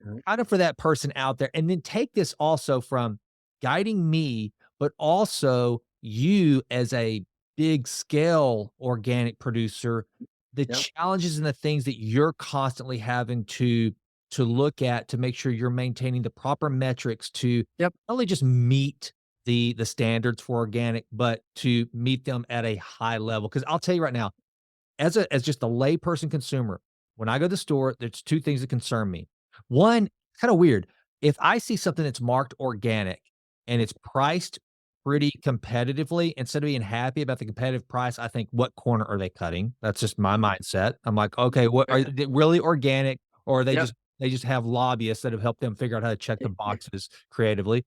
Speaker 2: Mhm.
Speaker 1: kind of for that person out there, and then take this also from guiding me, but also you as a big scale organic producer, the
Speaker 2: Yep.
Speaker 1: challenges and the things that you're constantly having to look at to make sure you're maintaining the proper metrics to
Speaker 2: Yep.
Speaker 1: not only just meet the standards for organic, but to meet them at a high level. Because I'll tell you right now, as just a layperson consumer, when I go to the store, there's 2 things that concern me. One, kinda weird, if I see something that's marked organic and it's priced pretty competitively, instead of being happy about the competitive price, I think, "What corner are they cutting?" That's just my mindset. I'm like, "Okay, what are they really organic, or are
Speaker 2: Yep.
Speaker 1: they just have lobbyists that have helped them figure out how to check the boxes creatively?"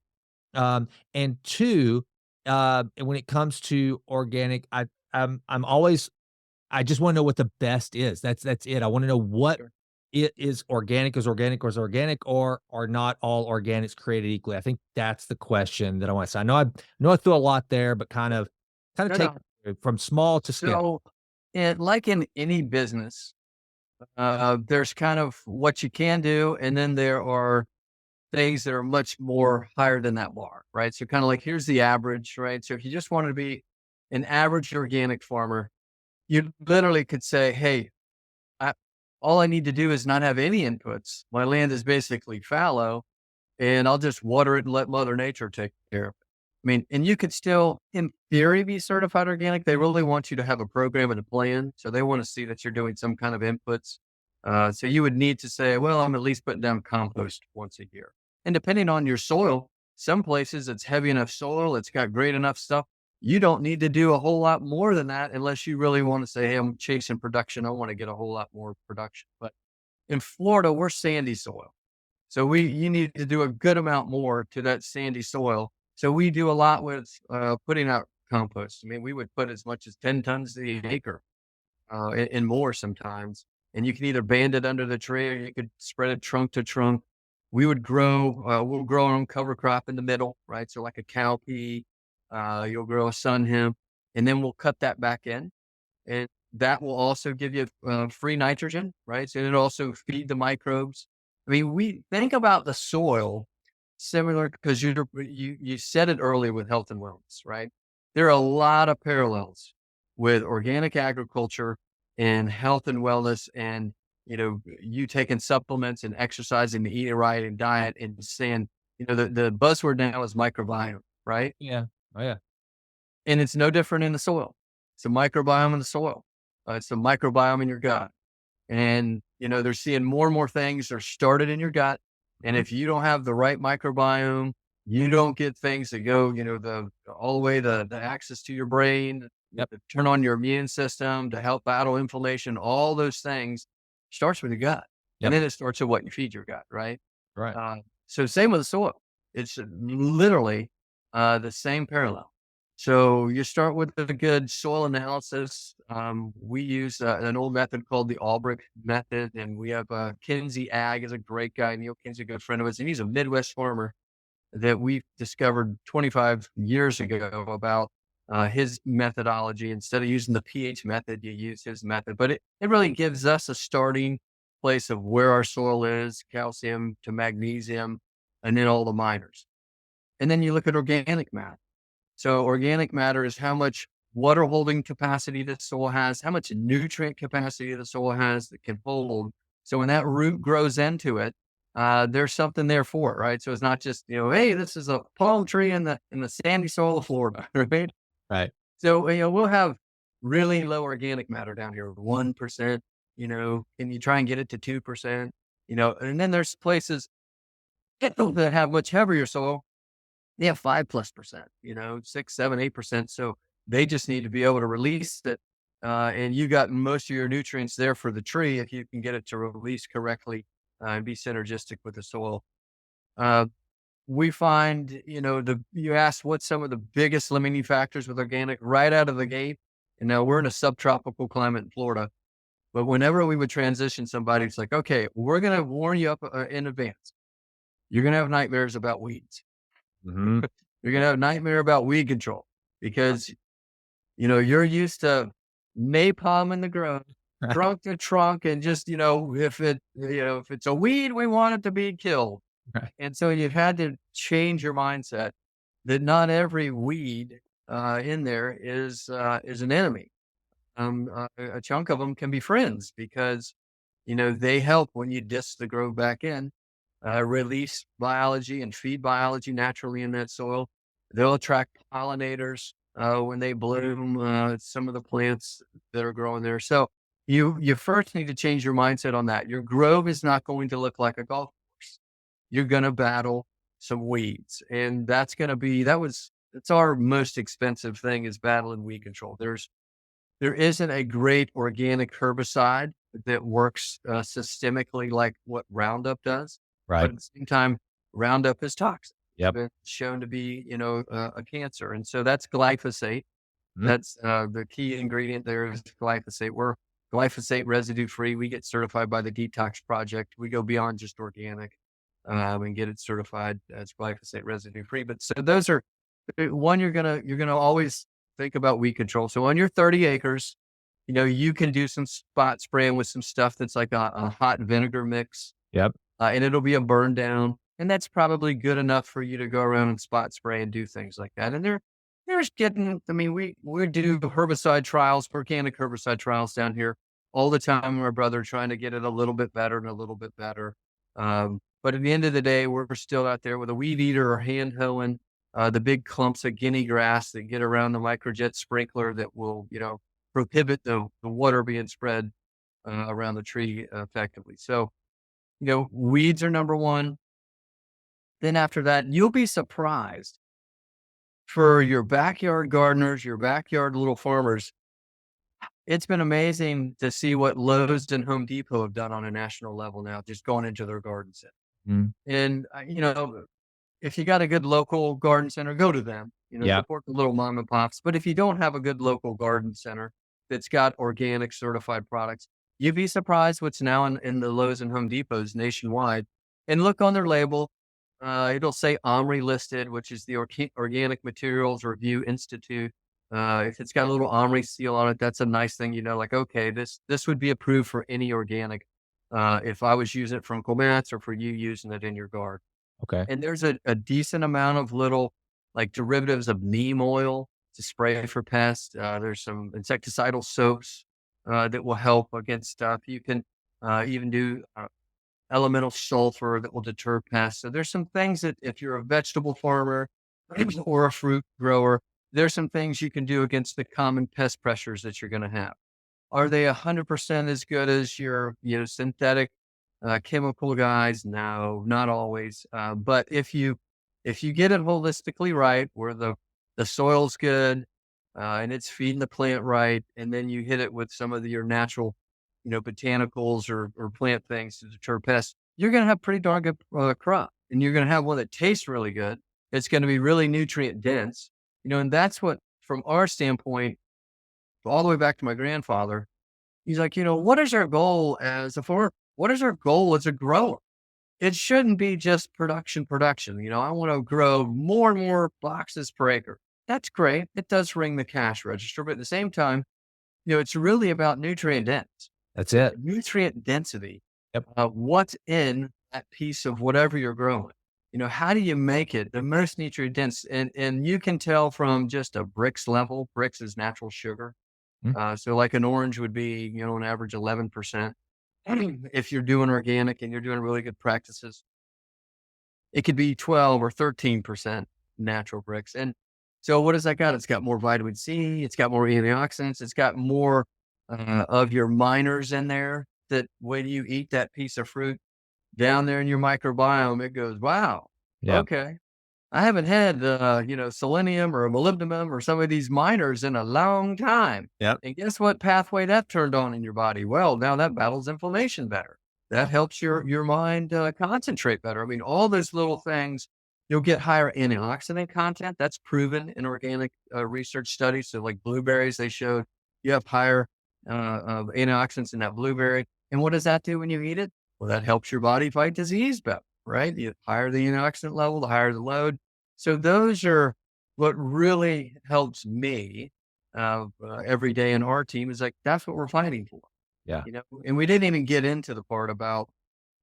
Speaker 1: And 2, when it comes to organic, I'm always I just wanna know what the best is. That's it. I wanna know what
Speaker 2: Sure.
Speaker 1: it is organic, or are not all organics created equally? I think that's the question that I want to say. I know I threw a lot there, but kind of
Speaker 2: No,
Speaker 1: take
Speaker 2: no.
Speaker 1: it from small to scale.
Speaker 2: So, like in any business, there's kind of what you can do, and then there are things that are much more higher than that bar, right? So, kind of like here's the average, right? So, if you just want to be an average organic farmer, you literally could say, "Hey, I, all I need to do is not have any inputs. My land is basically fallow, and I'll just water it and let Mother Nature take care of it." I mean, and you could still, in theory, be certified organic. They really want you to have a program and a plan. So they want to see that you're doing some kind of inputs. So you would need to say, well, I'm at least putting down compost once a year. And depending on your soil, some places it's heavy enough soil, it's got great enough stuff. You don't need to do a whole lot more than that unless you really want to say, hey, I'm chasing production. I want to get a whole lot more production. But in Florida, we're sandy soil. So you need to do a good amount more to that sandy soil. So we do a lot with putting out compost. I mean, we would put as much as 10 tons the acre and more sometimes. And you can either band it under the tree or you could spread it trunk to trunk. We'll grow our own cover crop in the middle, right? So like a cowpea, you'll grow a sun hemp, and then we'll cut that back in. And that will also give you free nitrogen, right? So it'll also feed the microbes. I mean, we think about the soil similar because you said it earlier with health and wellness, right? There are a lot of parallels with organic agriculture and health and wellness, and you taking supplements and exercising and eating right and diet and saying, the buzzword now is microbiome, right?
Speaker 1: Yeah. Oh, yeah.
Speaker 2: And it's no different in the soil. It's a microbiome in the soil. It's a microbiome in your gut. And, they're seeing more and more things are started in your gut. And
Speaker 1: Mhm.
Speaker 2: if you don't have the right microbiome, you don't get things that go, all the way the access to your brain,
Speaker 1: Yep.
Speaker 2: to turn on your immune system, to help battle inflammation, all those things starts with your gut. And
Speaker 1: Yep.
Speaker 2: then it starts with what you feed your gut, right?
Speaker 1: Right.
Speaker 2: So same with the soil. It's literally the same parallel. So you start with a good soil analysis. We use an old method called the Albrecht method, and we have Kinsey Ag is a great guy. Neil Kinsey, a good friend of us, and he's a Midwest farmer that we discovered 25 years ago about his methodology. Instead of using the pH method, you use his method, but it really gives us a starting place of where our soil is, calcium to magnesium, and then all the minors. And then you look at organic matter. So organic matter is how much water holding capacity the soil has, how much nutrient capacity the soil has that can hold. So when that root grows into it, there's something there for it, right? So it's not just, hey, this is a palm tree in the sandy soil of Florida, right?
Speaker 1: Right.
Speaker 2: So, we'll have really low organic matter down here, 1%, can you try and get it to 2%, and then there's places that have much heavier soil. They have 5+%, 6, 7, 8%. So they just need to be able to release it. And you got most of your nutrients there for the tree if you can get it to release correctly and be synergistic with the soil. Uh, we find, you asked what's some of the biggest limiting factors with organic right out of the gate. And now we're in a subtropical climate in Florida. But whenever we would transition somebody, it's like, okay, we're going to warn you up in advance. You're going to have nightmares about weeds.
Speaker 1: Hmm.
Speaker 2: You're going to have a nightmare about weed control because, you're used to napalm in the ground,
Speaker 1: Right.
Speaker 2: trunk to trunk. And just, if it's a weed, we want it to be killed.
Speaker 1: Right.
Speaker 2: And so you've had to change your mindset that not every weed in there is an enemy. A chunk of them can be friends because, they help when you disc the growth back in, release biology and feed biology naturally in that soil. They'll attract pollinators when they bloom, some of the plants that are growing there. So you first need to change your mindset on that. Your grove is not going to look like a golf course. You're going to battle some weeds, and that's our most expensive thing is battling weed control. There isn't a great organic herbicide that works systemically like what Roundup does, but
Speaker 1: Right.
Speaker 2: at the same time, Roundup is toxic. It's
Speaker 1: Yep.
Speaker 2: been shown to be, a cancer, and so that's glyphosate.
Speaker 1: Mhm.
Speaker 2: That's the key ingredient there is glyphosate. We're glyphosate residue free. We get certified by the Detox Project. We go beyond just organic and get it certified as glyphosate residue free. But so those are one, you're gonna always think about weed control. So on your 30 acres, you can do some spot spraying with some stuff that's like a hot vinegar mix,
Speaker 1: Yep.
Speaker 2: and it'll be a burn down. And that's probably good enough for you to go around and spot spray and do things like that. And there's getting, I mean, we do herbicide trials, organic herbicide trials down here all the time. My brother trying to get it a little bit better and a little bit better. But at the end of the day, we're still out there with a weed eater or hand hoeing the big clumps of guinea grass that get around the microjet sprinkler that will, prohibit the water being spread around the tree effectively. So, weeds are number one. Then after that, you'll be surprised for your backyard gardeners, your backyard little farmers. It's been amazing to see what Lowe's and Home Depot have done on a national level now, just going into their garden center.
Speaker 1: Mm.
Speaker 2: And, if you got a good local garden center, go to them,
Speaker 1: Yeah.
Speaker 2: support the little mom and pops. But if you don't have a good local garden center that's got organic certified products, you'd be surprised what's now in the Lowe's and Home Depots nationwide. And look on their label. It'll say OMRI listed, which is the Organic Materials Review Institute. If it's got a little OMRI seal on it, that's a nice thing. Like, okay, this would be approved for any organic. If I was using it from Coleman's or for you using it in your garden.
Speaker 1: Okay.
Speaker 2: And there's a decent amount of little like derivatives of neem oil to spray for pests. There's some insecticidal soaps that will help against stuff. You can even do elemental sulfur that will deter pests. So there's some things that if you're a vegetable farmer or a fruit grower, there's some things you can do against the common pest pressures that you're going to have. Are they 100% as good as your synthetic chemical guys? No, not always. But if you get it holistically right, where the soil's good and it's feeding the plant right, and then you hit it with some of your natural, botanicals or plant things to deter pests, you're going to have pretty darn good crop, and you're going to have one that tastes really good. It's going to be really nutrient dense, and that's what, from our standpoint, all the way back to my grandfather, he's like, what is our goal as a farmer? What is our goal as a grower? It shouldn't be just production. I want to grow more and more boxes per acre. That's great. It does ring the cash register, but at the same time, it's really about nutrient dense.
Speaker 1: That's it.
Speaker 2: Nutrient density.
Speaker 1: Yep.
Speaker 2: What's in that piece of whatever you're growing? How do you make it the most nutrient dense? And you can tell from just a Brix level. Brix is natural sugar. So like an orange would be, an average 11%. If you're doing organic and you're doing really good practices, it could be 12 or 13% natural Brix. And so what has that got? It's got more vitamin C. It's got more antioxidants. It's got more of your miners in there that when you eat that piece of fruit down there in your microbiome, it goes, wow,
Speaker 1: Yeah.
Speaker 2: okay. I haven't had, selenium or molybdenum or some of these miners in a long time.
Speaker 1: Yep.
Speaker 2: And guess what pathway that turned on in your body? Well, now that battles inflammation better. That helps your mind concentrate better. I mean, all those little things, you'll get higher antioxidant content. That's proven in organic research studies. So like blueberries, they showed you have higher antioxidants in that blueberry. And what does that do when you eat it? Well, that helps your body fight disease better, right? The higher the antioxidant level, the higher the load. So those are what really helps me every day in our team is like, that's what we're fighting for.
Speaker 1: Yeah.
Speaker 2: And we didn't even get into the part about,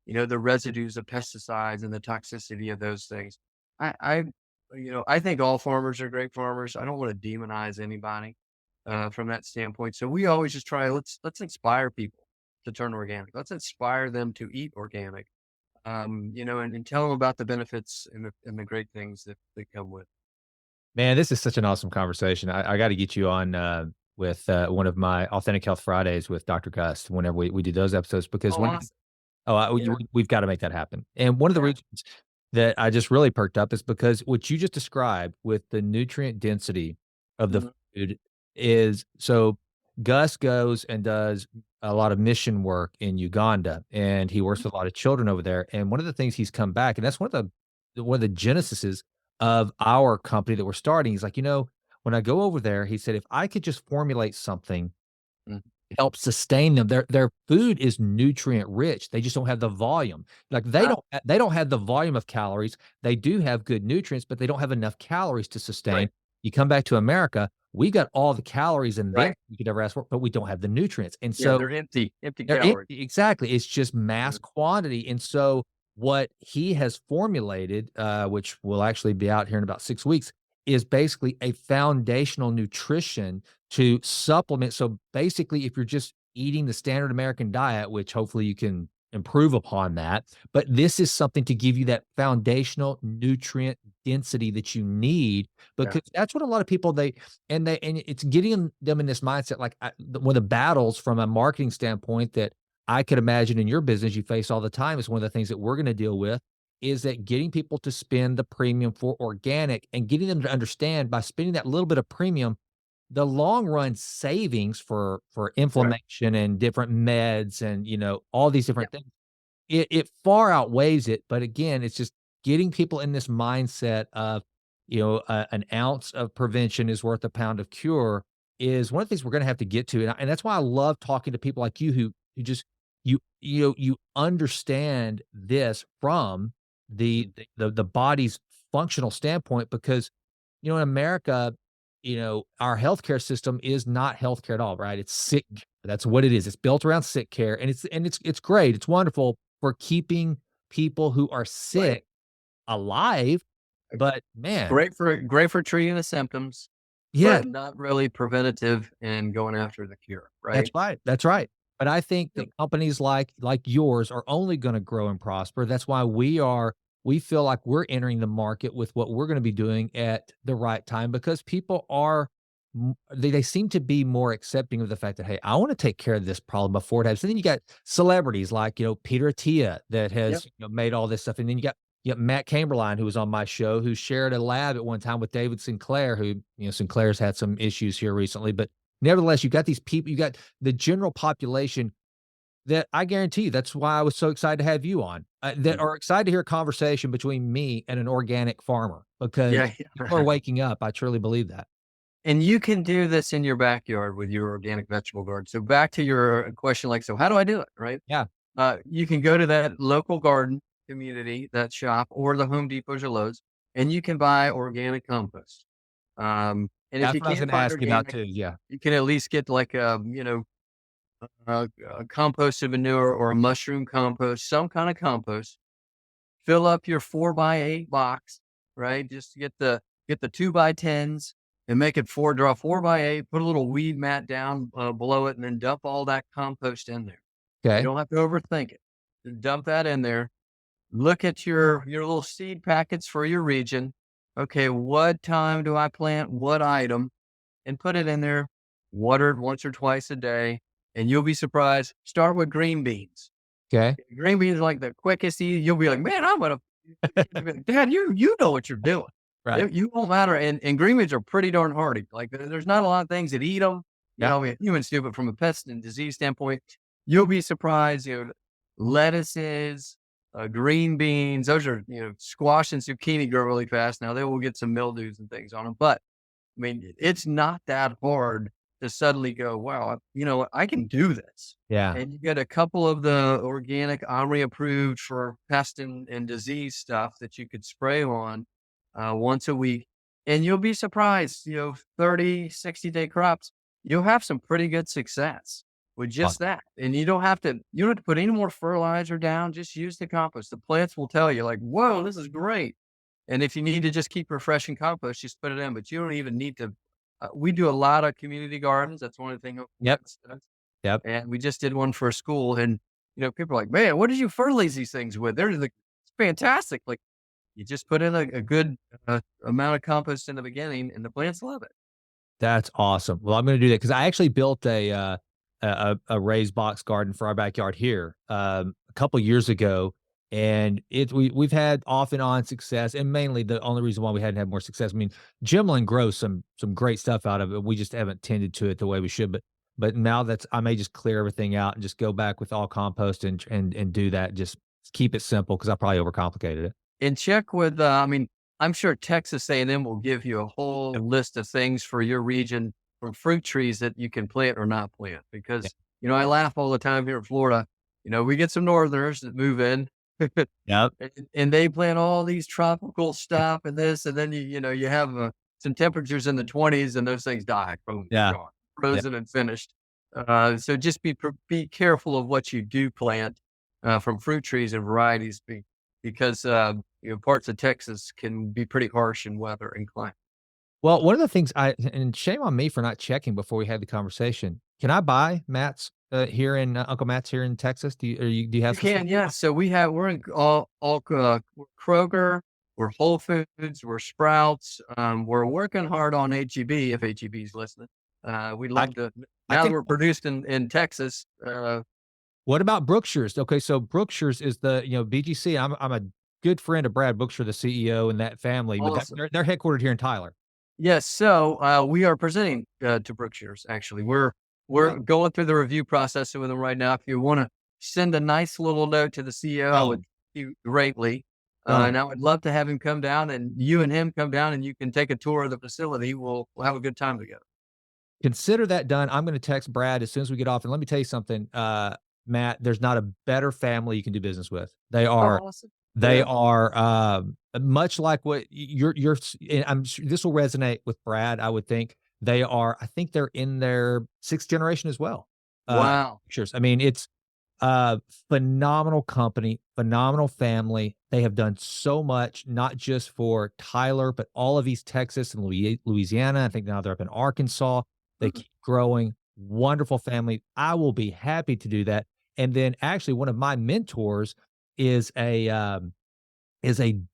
Speaker 2: the residues of pesticides and the toxicity of those things. I think all farmers are great farmers. I don't want to demonize anybody from that standpoint. So we always just try, let's inspire people to turn organic. Let's inspire them to eat organic. And tell them about the benefits and the great things that come with.
Speaker 1: Man, this is such an awesome conversation. I got to get you on with one of my Authentic Health Fridays with Dr. Gus whenever we do those episodes because
Speaker 2: Oh, awesome. Yeah.
Speaker 1: we've got to make that happen. And one of the
Speaker 2: Yeah.
Speaker 1: reasons that I just really perked up is because what you just described with the nutrient density of the
Speaker 2: Mhm.
Speaker 1: food is so Gus goes and does a lot of mission work in Uganda, and he works with a lot of children over there. And one of the things he's come back, and that's one of the genesis of our company that we're starting. He's like, when I go over there, he said, if I could just formulate something
Speaker 2: Mhm.
Speaker 1: help sustain them. Their food is nutrient rich. They just don't have the volume. Like
Speaker 2: Ah,
Speaker 1: they don't have the volume of calories. They do have good nutrients, but they don't have enough calories to sustain.
Speaker 2: right.
Speaker 1: You come back to America, we got all the calories and then
Speaker 2: Right.
Speaker 1: you could ever ask for, but we don't have the nutrients. And
Speaker 2: Yeah,
Speaker 1: so
Speaker 2: they're empty
Speaker 1: they're it
Speaker 2: calories.
Speaker 1: exactly, it's just
Speaker 2: Yeah,
Speaker 1: mass quantity, and so what he has formulated, which will actually be out here in about 6 weeks, is basically a foundational nutrition to supplement. So, basically, if you're just eating the standard American diet, which hopefully you can improve upon that, but this is something to give you that foundational nutrient density that you need,
Speaker 2: yeah,
Speaker 1: because that's what a lot of people and it's getting them in this mindset. Like, one of the battles from a marketing standpoint that I could imagine in your business you face all the time is one of the things that we're going to deal with is that getting people to spend the premium for organic and getting them to understand by spending that little bit of premium, the long run savings for
Speaker 2: right.
Speaker 1: inflammation and different meds and all these
Speaker 2: Yeah,
Speaker 1: different things. It far outweighs it, but again, it's just getting people in this mindset of, an ounce of prevention is worth a pound of cure is one of the things we're gonna have to get to, and that's why I love talking to people like you who just you understand this from
Speaker 2: mhm,
Speaker 1: the body's functional standpoint because, in America, our healthcare system is not healthcare at all, right? It's sick
Speaker 2: mhm,
Speaker 1: care. That's what it is. It's built around sick care, and it's great. It's wonderful for keeping people who are
Speaker 2: right.
Speaker 1: sick alive, but
Speaker 2: It's
Speaker 1: man,
Speaker 2: great for treating the symptoms,
Speaker 1: yeah,
Speaker 2: but not really preventative and going after the cure,
Speaker 1: that's
Speaker 2: right?
Speaker 1: right, that's right. But I think
Speaker 2: Yep.
Speaker 1: that companies like yours are only gonna grow and prosper. That's why we feel like we're entering the market with what we're gonna be doing at the right time because people are they seem to be more accepting of the fact that, hey, I want to take care of this problem before it happens. And then you got celebrities like, Peter Attia that
Speaker 2: Yep.
Speaker 1: has made all this stuff. And then you got Matt Camberline, who was on my show, who shared a lab at one time with David Sinclair, who, Sinclair's had some issues here recently. But nevertheless, you got these people, you got the general population that I guarantee you, that's why I was so excited to have you on, that
Speaker 2: Mhm.
Speaker 1: are excited to hear a conversation between me and an organic farmer because
Speaker 2: Yeah,
Speaker 1: people are
Speaker 2: yeah.
Speaker 1: waking up. I truly believe that.
Speaker 2: And you can do this in your backyard with your organic vegetable garden. So back to your question, like, so how do I do it? Right.
Speaker 1: Yeah,
Speaker 2: You can go to that local garden community, that shop, or the Home Depots or Lowe's, and you can buy organic compost. And if
Speaker 1: that's
Speaker 2: you
Speaker 1: what I was
Speaker 2: can't
Speaker 1: gonna
Speaker 2: find
Speaker 1: ask you about
Speaker 2: organic,
Speaker 1: too. Yeah.
Speaker 2: you can at least get like a composted manure or a mushroom compost, some kind of compost. Fill up your 4x8 box, right? Just get the 2x10s and make it draw 4x8, put a little weed mat down below it, and then dump all that compost in there. You
Speaker 1: Okay.
Speaker 2: don't have to overthink it. Just dump that in there. Look at your little seed packets for your region. Okay, what time do I plant what item? And put it in there. Water it once or twice a day, and you'll be surprised. Start with green beans.
Speaker 1: Okay.
Speaker 2: Green beans are like the quickest eat. You'll be like, "Man, I'm gonna" Dad, you know what you're doing.
Speaker 1: Right.
Speaker 2: You won't matter, and green beans are pretty darn hardy. Like, there's not a lot of things that eat them.
Speaker 1: Yeah.
Speaker 2: I mean, humans do, but from a pest and disease standpoint, you'll be surprised, lettuces, green beans, those are, squash and zucchini grow really fast. Now, they will get some mildews and things on them, but I mean, it's not that hard to suddenly go, wow, you know what? I can do this.
Speaker 1: Yeah.
Speaker 2: And you get a couple of the organic OMRI approved for pest and disease stuff that you could spray on once a week. And you'll be surprised, 30, 60-day crops, you'll have some pretty good success with just
Speaker 1: Awesome.
Speaker 2: that. And you don't have to put any more fertilizer down. Just use the compost. The plants will tell you like, whoa, this is great. And if you need to just keep refreshing compost, just put it in, but you don't even need to. We do a lot of community gardens. That's one of the things
Speaker 1: Yep.
Speaker 2: does.
Speaker 1: Yep.
Speaker 2: And we just did one for a school. And, people are like, man, what did you fertilize these things with? They're like, it's fantastic. Like you just put in a good amount of compost in the beginning and the plants love it.
Speaker 1: That's awesome. Well, I'm gonna do that because I actually built a raised box garden for our backyard here, a couple years ago, and we've had off and on success, and mainly the only reason why we hadn't had more success. I mean, Jimlin grows some great stuff out of it. We just haven't tended to it the way we should. But now that's I may just clear everything out and just go back with all compost and do that. Just keep it simple because I probably overcomplicated it.
Speaker 2: And check with, I mean, I'm sure Texas A&M will give you a whole
Speaker 1: Yep.
Speaker 2: list of things for your region. from fruit trees that you can plant or not plant.
Speaker 1: Yeah.
Speaker 2: Because, I laugh all the time here in Florida. We get some northerners that move in
Speaker 1: Yep.
Speaker 2: and they plant all these tropical stuff and this, and then you have some temperatures in the 20s and those things die. Boom, they're
Speaker 1: Yeah.
Speaker 2: gone,
Speaker 1: Yeah.
Speaker 2: frozen and finished. So just be careful of what you do plant from fruit trees and varieties, because parts of Texas can be pretty harsh in weather and climate.
Speaker 1: Well, one of the things and shame on me for not checking before we had the conversation. Can I buy Matt's here in Uncle Matt's here in Texas? Do you have
Speaker 2: You
Speaker 1: some stuff?
Speaker 2: can, yeah. So we're in we're Kroger, we're Whole Foods, we're Sprouts. We're working hard on HEB if HEB is listening. We'd
Speaker 1: I
Speaker 2: love to.
Speaker 1: I
Speaker 2: Now that
Speaker 1: can.
Speaker 2: we're produced in Texas,
Speaker 1: What about Brookshire's? Okay, so Brookshire's is BGC. I'm a good friend of Brad Brookshire, the CEO, and that family, but
Speaker 2: awesome.
Speaker 1: they're headquartered here in Tyler.
Speaker 2: Yes. So we are presenting to Brookshire's. Actually, we're
Speaker 1: Right.
Speaker 2: going through the review process with them right now. If you want to send a nice little note to the CEO, I would
Speaker 1: Done.
Speaker 2: thank you greatly.
Speaker 1: Done.
Speaker 2: And I would love to have him come down, and you and him come down, and you can take a tour of the facility. We'll have a good time together.
Speaker 1: Consider that done. I'm gonna text Brad as soon as we get off, and let me tell you something, Matt, there's not a better family you can do business with. They
Speaker 2: Oh,
Speaker 1: are
Speaker 2: awesome.
Speaker 1: they
Speaker 2: Yeah.
Speaker 1: are, much like what you're s and I'm sure this will resonate with Brad, I would think. I think they're in their 6th generation as well.
Speaker 2: Wow.
Speaker 1: Sure. I mean, it's a phenomenal company, phenomenal family. They have done so much, not just for Tyler, but all of East Texas and Louisiana. I think now they're up in Arkansas. They
Speaker 2: Mm.
Speaker 1: keep growing. Wonderful family. I will be happy to do that. And then actually one of my mentors is a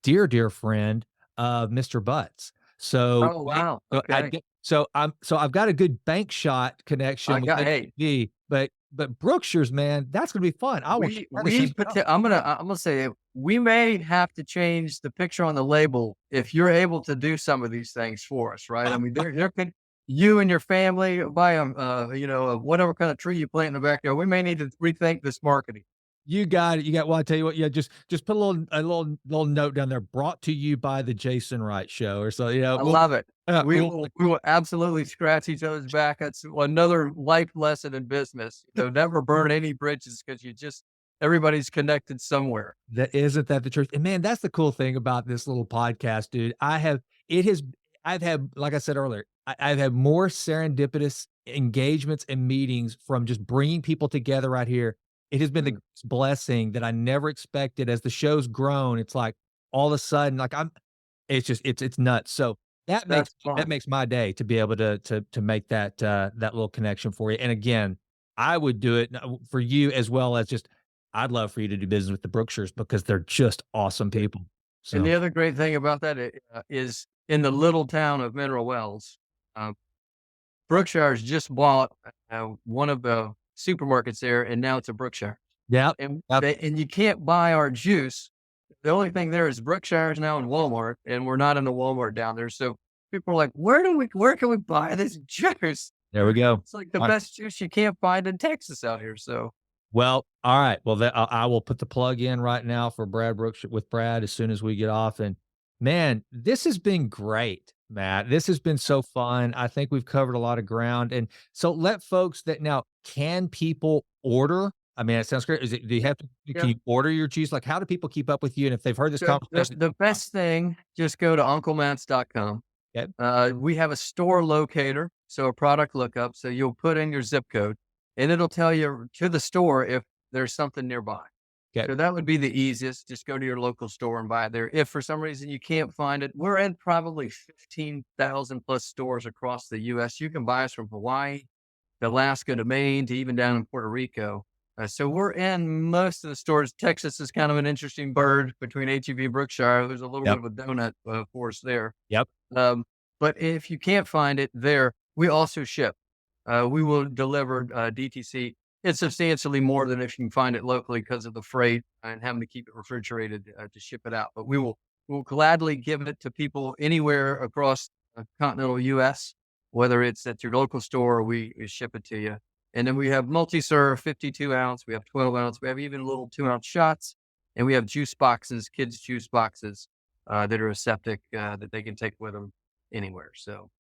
Speaker 1: dear, dear friend of Mr. Butts. So
Speaker 2: Oh, wow.
Speaker 1: so I
Speaker 2: Okay.
Speaker 1: get so I've got a good bank shot connection with
Speaker 2: Hey,
Speaker 1: HEB, but Brookshire's, man, that's gonna be fun. I will
Speaker 2: we
Speaker 1: try to send
Speaker 2: we
Speaker 1: you out.
Speaker 2: I'm gonna say we may have to change the picture on the label if you're able to do some of these things for us, right? I mean, there could you and your family buy whatever kind of tree you plant in the backyard. We may need to rethink this marketing.
Speaker 1: You got it. Well, I tell you what, yeah, just put a little note down there, brought to you by the Jason Wright Show or so,
Speaker 2: I love it. We
Speaker 1: we'll
Speaker 2: will we will absolutely scratch each other's back. That's another life lesson in business. Never burn any bridges because everybody's connected somewhere.
Speaker 1: that isn't that the truth? And man, that's the cool thing about this little podcast, dude. It has I've had, like I said earlier, I've had more serendipitous engagements and meetings from just bringing people together right here. It has been the
Speaker 2: Mm,
Speaker 1: greatest blessing that I never expected. As the show's grown, it's like all of a sudden, like it's just it's nuts. So
Speaker 2: that's
Speaker 1: that
Speaker 2: fun.
Speaker 1: makes my day to be able to make that little connection for you. And again, I would do it for you as well as just I'd love for you to do business with the Brookshires because they're just awesome people.
Speaker 2: And
Speaker 1: So,
Speaker 2: the other great thing about that is in the little town of Mineral Wells, uh, Brookshire's just bought one of the supermarkets there, and now it's a Brookshire.
Speaker 1: yep,
Speaker 2: And
Speaker 1: yep.
Speaker 2: you can't buy our juice. The only thing there is Brookshire's now in Walmart, and we're not in the Walmart down there. So people are like, where can we buy this juice?
Speaker 1: There we go.
Speaker 2: It's like the
Speaker 1: Alright.
Speaker 2: best juice you can't find in Texas out here. So
Speaker 1: Well, all right. Well, I will put the plug in right now for Brad Brooks with Brad as soon as we get off. And man, this has been great, Matt. This has been so fun. I think we've covered a lot of ground. And so let folks that now can people order? I mean, it sounds great. Do you have to,
Speaker 2: yeah,
Speaker 1: can you order your cheese? Like, how do people keep up with you? And if they've heard this
Speaker 2: the,
Speaker 1: conversation,
Speaker 2: the best thing, just go to unclemats.com.
Speaker 1: okay,
Speaker 2: We have a store locator, so a product lookup. So you'll put in your zip code and it'll tell you to the store if there's something nearby.
Speaker 1: okay,
Speaker 2: So that would be the easiest. Just go to your local store and buy it there. If for some reason you can't find it, we're in probably 15,000 plus stores across the US. You can buy us from Hawaii to Alaska to Maine to even down in Puerto Rico. So we're in most of the stores. Texas is kind of an interesting bird between HEB and Brookshire. There's a little bit
Speaker 1: yep,
Speaker 2: of a donut for us there.
Speaker 1: yep,
Speaker 2: Um, but if you can't find it there, we also ship. We will deliver DTC. It's substantially more than if you can find it locally because of the freight and having to keep it refrigerated to ship it out. But we'll gladly give it to people anywhere across continental U.S., whether it's at your local store or we ship it to you. And then we have multi-serve 52 ounce, we have 12 ounce, we have even little 2 ounce shots, and we have juice boxes, kids' juice boxes that are aseptic that they can take with them anywhere. So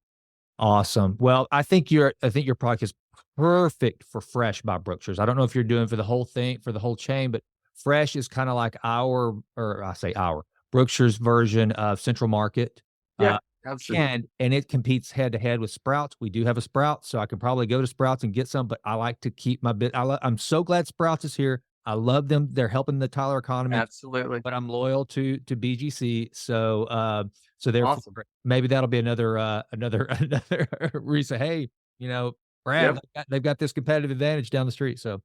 Speaker 1: Awesome. Well, I think your product is perfect for Fresh by Brookshires. I don't know if you're doing for the whole thing, for the whole chain, but Fresh is kind of like or I say our Brookshires version of Central Market.
Speaker 2: Yeah,
Speaker 1: Uh,
Speaker 2: absolutely.
Speaker 1: and it competes head to head with Sprouts. We do have a Sprouts, so I could probably go to Sprouts and get some, but I like to keep my bit. I'm so glad Sprouts is here. I love them. They're helping the Tyler economy,
Speaker 2: Absolutely.
Speaker 1: but I'm loyal to BGC. So
Speaker 2: Awesome.
Speaker 1: therefore, maybe that'll be another reason. Hey, Brad,
Speaker 2: Yep.
Speaker 1: they've got this competitive advantage down the street. So,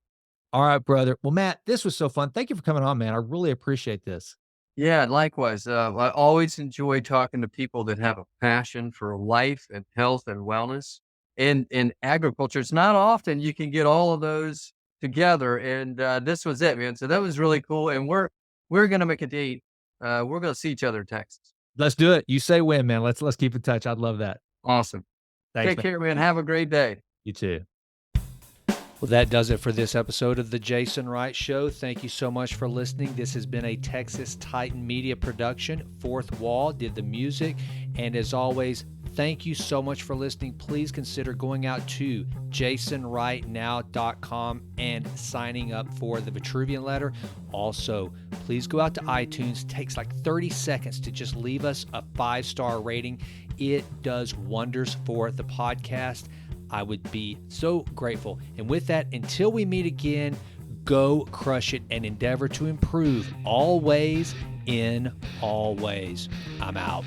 Speaker 1: all right, brother. Well, Matt, this was so fun. Thank you for coming on, man. I really appreciate this.
Speaker 2: Yeah, likewise. I always enjoy talking to people that have a passion for life and health and wellness. In agriculture, it's not often you can get all of those together, and this was it, man. So that was really cool. And we're gonna make a date. We're gonna see each other in Texas.
Speaker 1: Let's do it. You say when, man. Let's keep in touch. I'd love that.
Speaker 2: Awesome.
Speaker 1: Thanks,
Speaker 2: Take
Speaker 1: man.
Speaker 2: care, man. Have a great day.
Speaker 1: You too. Well, that does it for this episode of The Jason Wright Show. Thank you so much for listening. This has been a Texas Titan Media production. Fourth Wall did the music. And as always, thank you so much for listening. Please consider going out to jasonwrightnow.com and signing up for the Vitruvian letter. Also, please go out to iTunes. It takes like 30 seconds to just leave us a 5-star rating. It does wonders for the podcast. I would be so grateful. And with that, until we meet again, go crush it and endeavor to improve always in all ways. I'm out.